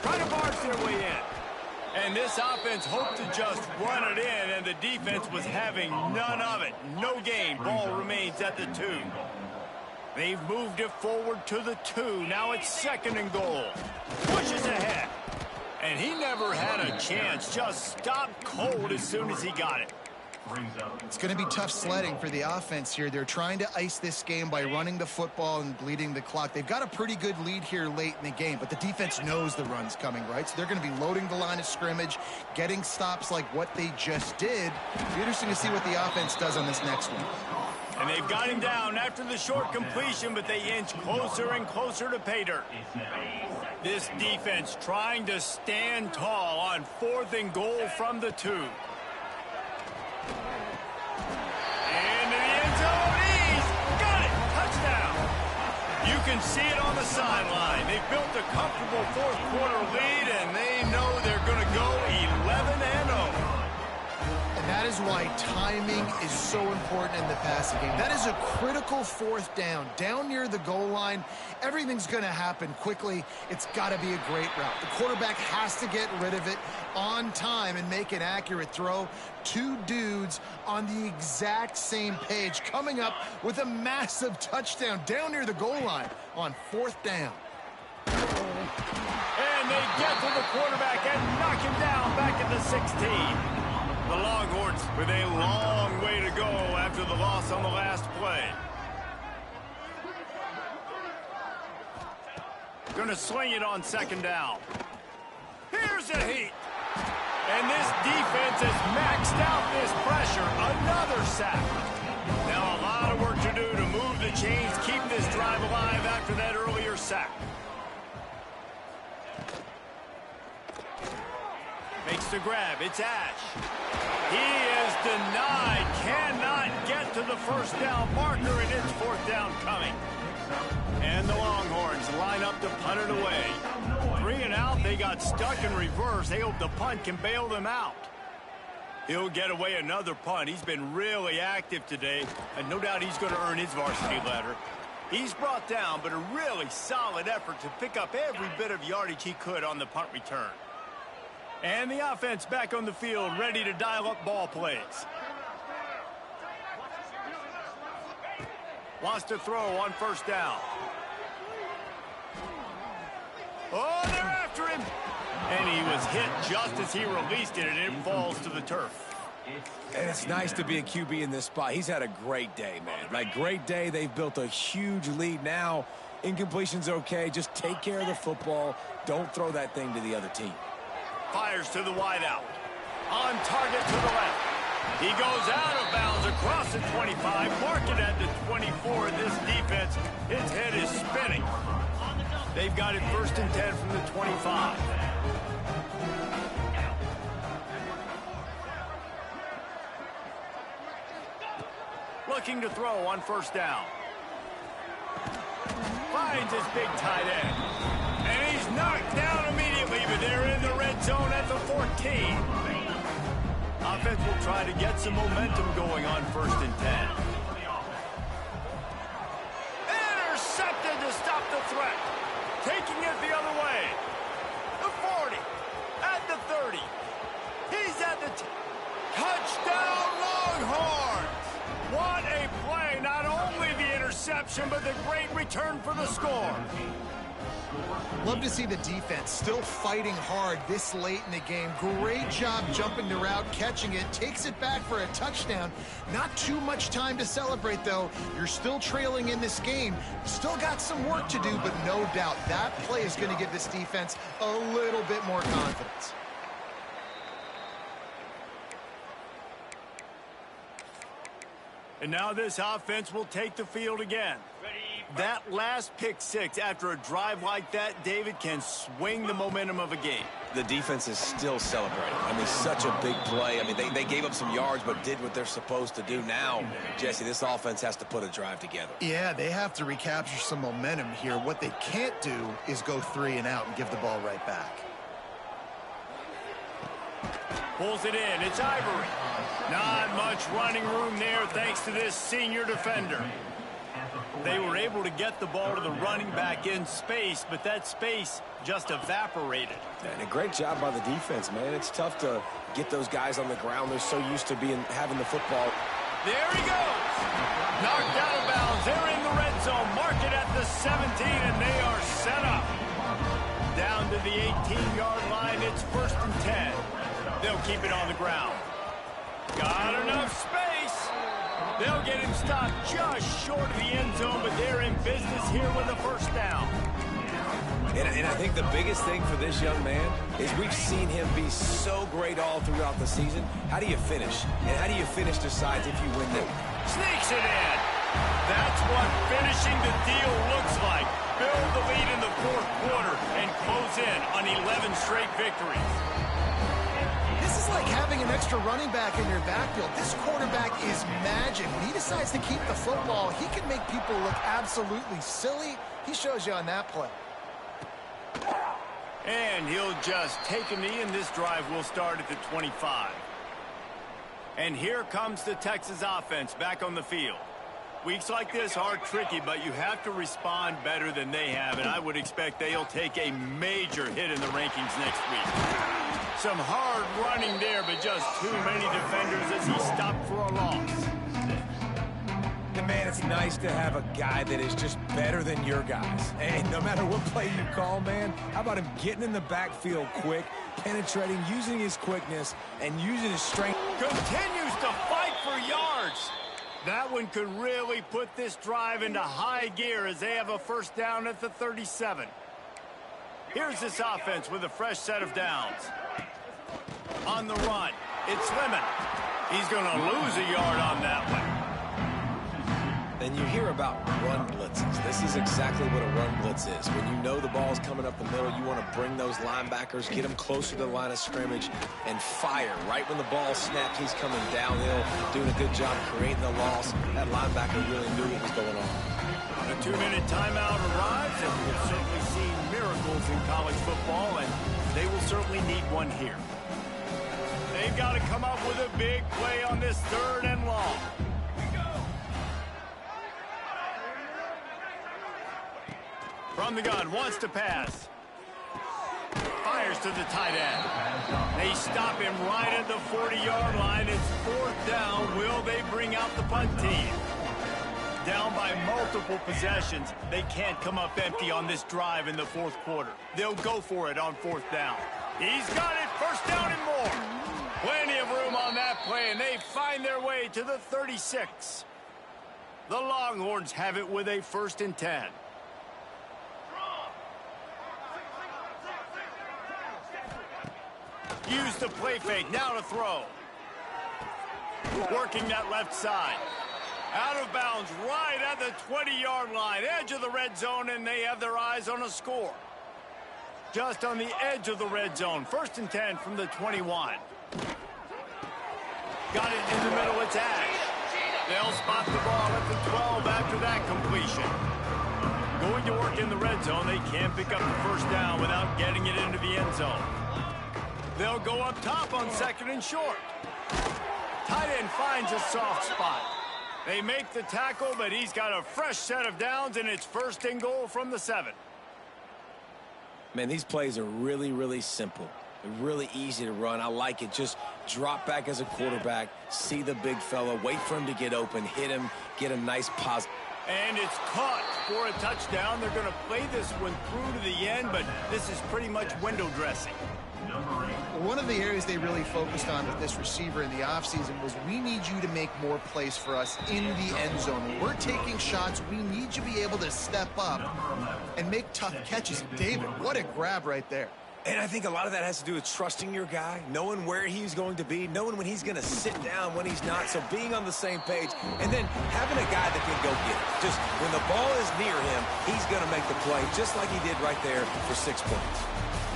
Trying to barge their way in. And this offense hoped to just run it in, and the defense was having none of it. No gain. Ball remains at the 2. They've moved it forward to the 2. Now it's second and goal. Pushes ahead. And he never had a chance. Just stopped cold as soon as he got it. It's going to be tough sledding for the offense here. They're trying to ice this game by running the football and bleeding the clock. They've got a pretty good lead here late in the game, but the defense knows the run's coming, right? So they're going to be loading the line of scrimmage, getting stops like what they just did. It'll be interesting to see what the offense does on this next one. And they've got him down after the short completion, but they inch closer and closer to pay dirt. This defense trying to stand tall on 4th and goal from the 2. You can see it on the sideline. They've built a comfortable fourth-quarter lead, and they know they're going to go 11-0. And that is why timing is so important in the passing game. That is a critical 4th down. Down near the goal line, everything's going to happen quickly. It's got to be a great route. The quarterback has to get rid of it on time and make an accurate throw. 2 dudes on the exact same page, coming up with a massive touchdown down near the goal line on 4th down. And they get to the quarterback and knock him down back at the 16. The Longhorns with a long way to go after the loss on the last play. Going to sling it on second down. Here's a heat. And this defense has maxed out this pressure. Another sack. Now a lot of work to do to move the chains, keep this drive alive after that earlier sack. Makes the grab. It's Ash. He is denied. Cannot get to the first down marker, and it's 4th down coming. And the Longhorns line up to punt it away. 3 and out. They got stuck in reverse. They hope the punt can bail them out. He'll get away another punt. He's been really active today, and no doubt he's going to earn his varsity letter. He's brought down, but a really solid effort to pick up every bit of yardage he could on the punt return. And the offense back on the field, ready to dial up ball plays. Wants to throw on first down. Oh, they're after him. And he was hit just as he released it, and it falls to the turf. And it's nice to be a QB in this spot. He's had a great day, man. Like, great day. They've built a huge lead now. Incompletion's okay. Just take care of the football. Don't throw that thing to the other team. Fires to the wideout. On target to the left. He goes out of bounds across the 25. Mark it at the 24. This defense, his head is spinning. They've got it 1st and 10 from the 25. Looking to throw on first down. Finds his big tight end. And he's knocked down immediately, but they're in the red zone at the 14. Offense will try to get some momentum going on 1st and 10. Intercepted to stop the threat. Taking it the other way. The 40. At the 30. He's at the touchdown Longhorns. What a play. Not only the interception, but the great return for the score. Love to see the defense still fighting hard this late in the game. Great job jumping the route, catching it, takes it back for a touchdown. Not too much time to celebrate, though. You're still trailing in this game. Still got some work to do, but no doubt that play is going to give this defense a little bit more confidence. And now this offense will take the field again. That last pick six after a drive like that, David, can swing the momentum of a game. The defense is still celebrating. I mean, such a big play. I mean, they gave up some yards but did what they're supposed to do. Now, Jesse, this offense has to put a drive together. Yeah, they have to recapture some momentum here. What they can't do is go 3 and out and give the ball right back. Pulls it in. It's Ivory. Not much running room there thanks to this senior defender. They were able to get the ball to the running back in space, but that space just evaporated. And a great job by the defense, man. It's tough to get those guys on the ground. They're so used to having the football. There he goes. Knocked out of bounds. They're in the red zone. Mark it at the 17, and they are set up. Down to the 18-yard line. It's 1st and 10. They'll keep it on the ground. Got enough space. They'll get him stopped just short of the end zone, but they're in business here with a first down. And I think the biggest thing for this young man is we've seen him be so great all throughout the season. How do you finish? And how do you finish decides if you win them? Sneaks it in. That's what finishing the deal looks like. Build the lead in the 4th quarter and close in on 11 straight victories. This is like having an extra running back in your backfield. This quarterback is magic. When he decides to keep the football, he can make people look absolutely silly. He shows you on that play. And he'll just take a knee, and this drive will start at the 25. And here comes the Texas offense back on the field. Weeks like this are tricky, but you have to respond better than they have, and I would expect they'll take a major hit in the rankings next week. Some hard running there, but just too many defenders as he stopped for a loss. And man, it's nice to have a guy that is just better than your guys. And no matter what play you call, man, how about him getting in the backfield quick, penetrating, using his quickness, and using his strength. Continues to fight for yards. That one could really put this drive into high gear as they have a first down at the 37. Here's this offense with a fresh set of downs. On the run, it's Lemon. He's going to lose a yard on that one. And you hear about run blitzes. This is exactly what a run blitz is. When you know the ball's coming up the middle, you want to bring those linebackers, get them closer to the line of scrimmage, and fire. Right when the ball snapped, he's coming downhill, doing a good job creating the loss. That linebacker really knew what was going on. A 2-minute timeout arrives, and we've certainly seen miracles in college football, and they will certainly need one here. They've got to come up with a big play on this 3rd and long. From the gun, wants to pass. Fires to the tight end. They stop him right at the 40-yard line. It's 4th down. Will they bring out the punt team? Down by multiple possessions. They can't come up empty on this drive in the 4th quarter. They'll go for it on 4th down. He's got it. 1st down and more. Plenty of room on that play, and they find their way to the 36. The Longhorns have it with a 1st and 10. Use the play fake, now to throw. Working that left side. Out of bounds, right at the 20-yard line. Edge of the red zone, and they have their eyes on a score. Just on the edge of the red zone. 1st and 10 from the 21. Got it in the middle, it's Ash. They'll spot the ball at the 12 after that completion. Going to work in the red zone, they can't pick up the 1st down without getting it into the end zone. They'll go up top on 2nd and short. Tight end finds a soft spot. They make the tackle, but he's got a fresh set of downs, and it's 1st and goal from the 7. Man, these plays are really, really simple. They're really easy to run. I like it. Just drop back as a quarterback, see the big fella, wait for him to get open, hit him, get a nice pause. And it's caught for a touchdown. They're going to play this one through to the end, but this is pretty much window dressing. One of the areas they really focused on with this receiver in the offseason was we need you to make more plays for us in the end zone. When we're taking shots, we need you to be able to step up and make tough catches. David, what a grab right there. And I think a lot of that has to do with trusting your guy, knowing where he's going to be, knowing when he's going to sit down, when he's not, so being on the same page, and then having a guy that can go get it. Just when the ball is near him, he's going to make the play, just like he did right there for 6 points.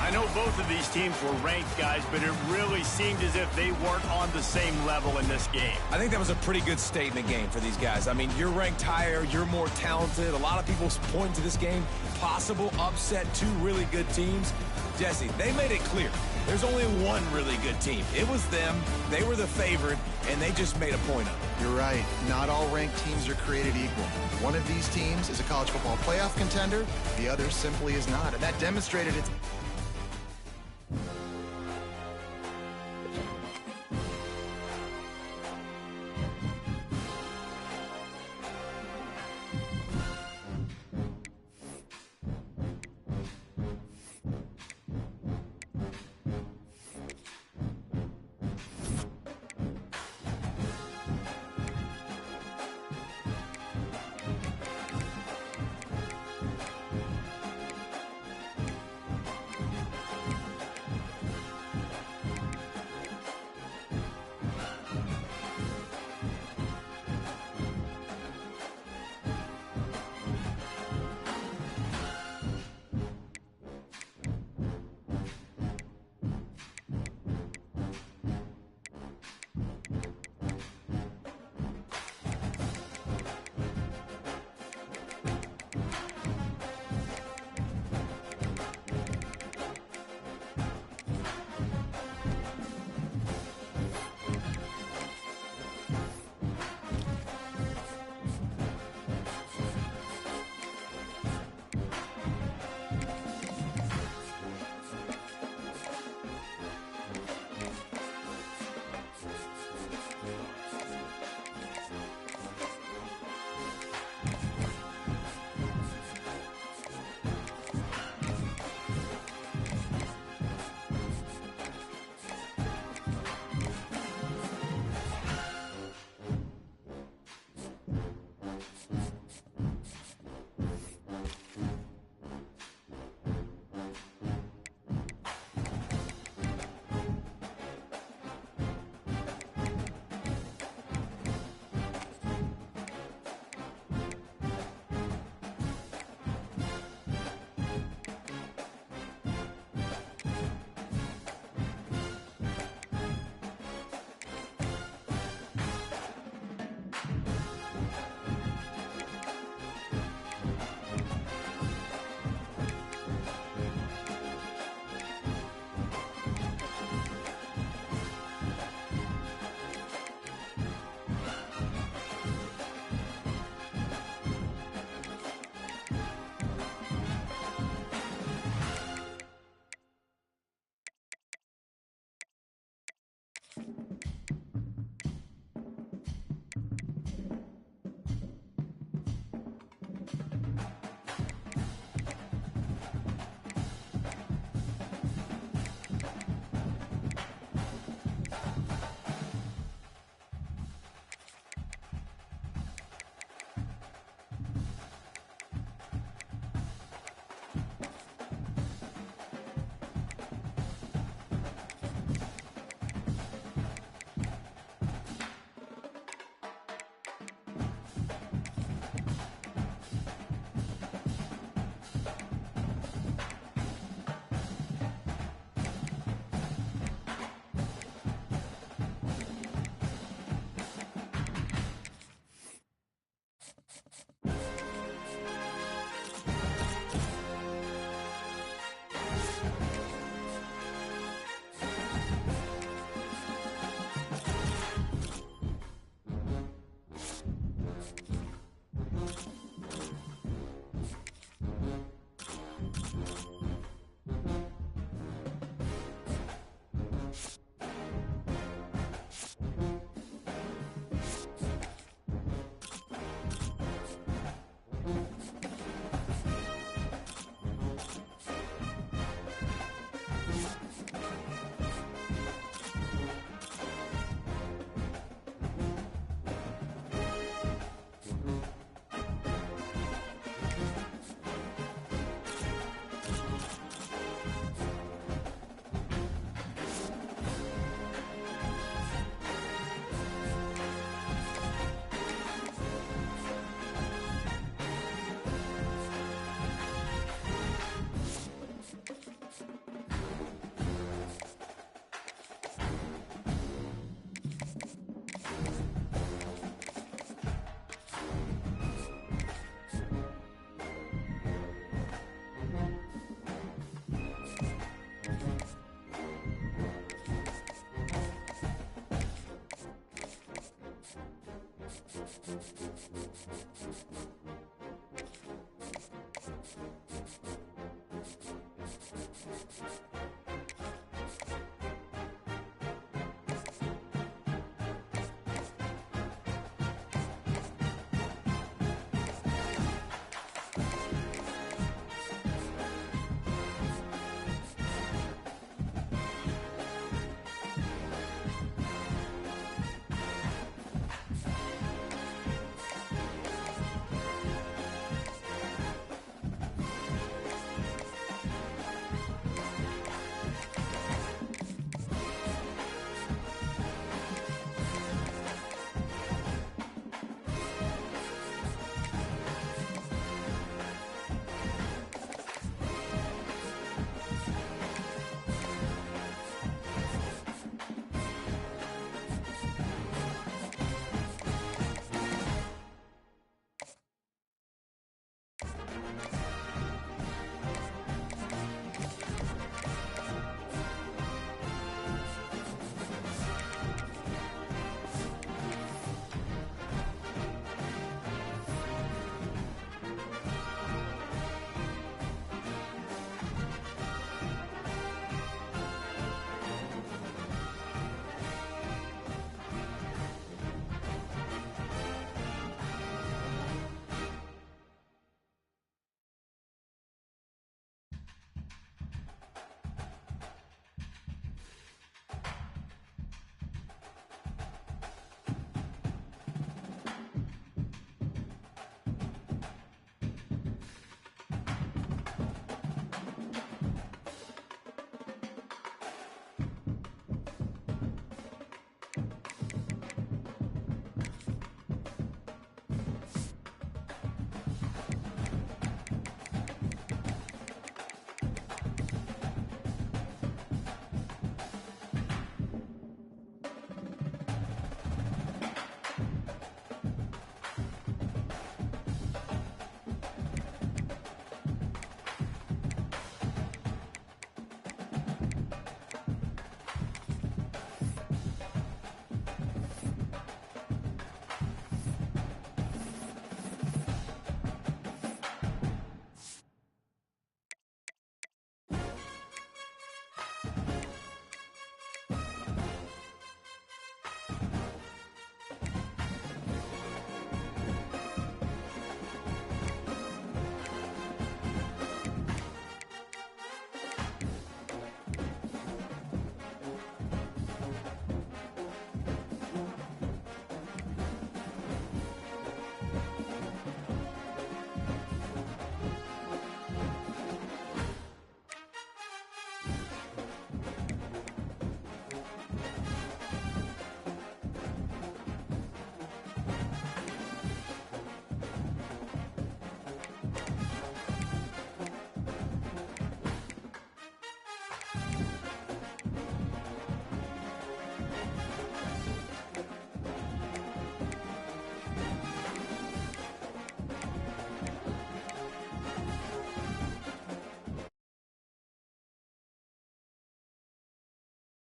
I know both of these teams were ranked, guys, but it really seemed as if they weren't on the same level in this game. I think that was a pretty good statement game for these guys. I mean, you're ranked higher, you're more talented. A lot of people point to this game, possible upset, 2 really good teams. Jesse, they made it clear. There's only one really good team. It was them. They were the favorite, and they just made a point of it. You're right. Not all ranked teams are created equal. One of these teams is a college football playoff contender. The other simply is not. And that demonstrated its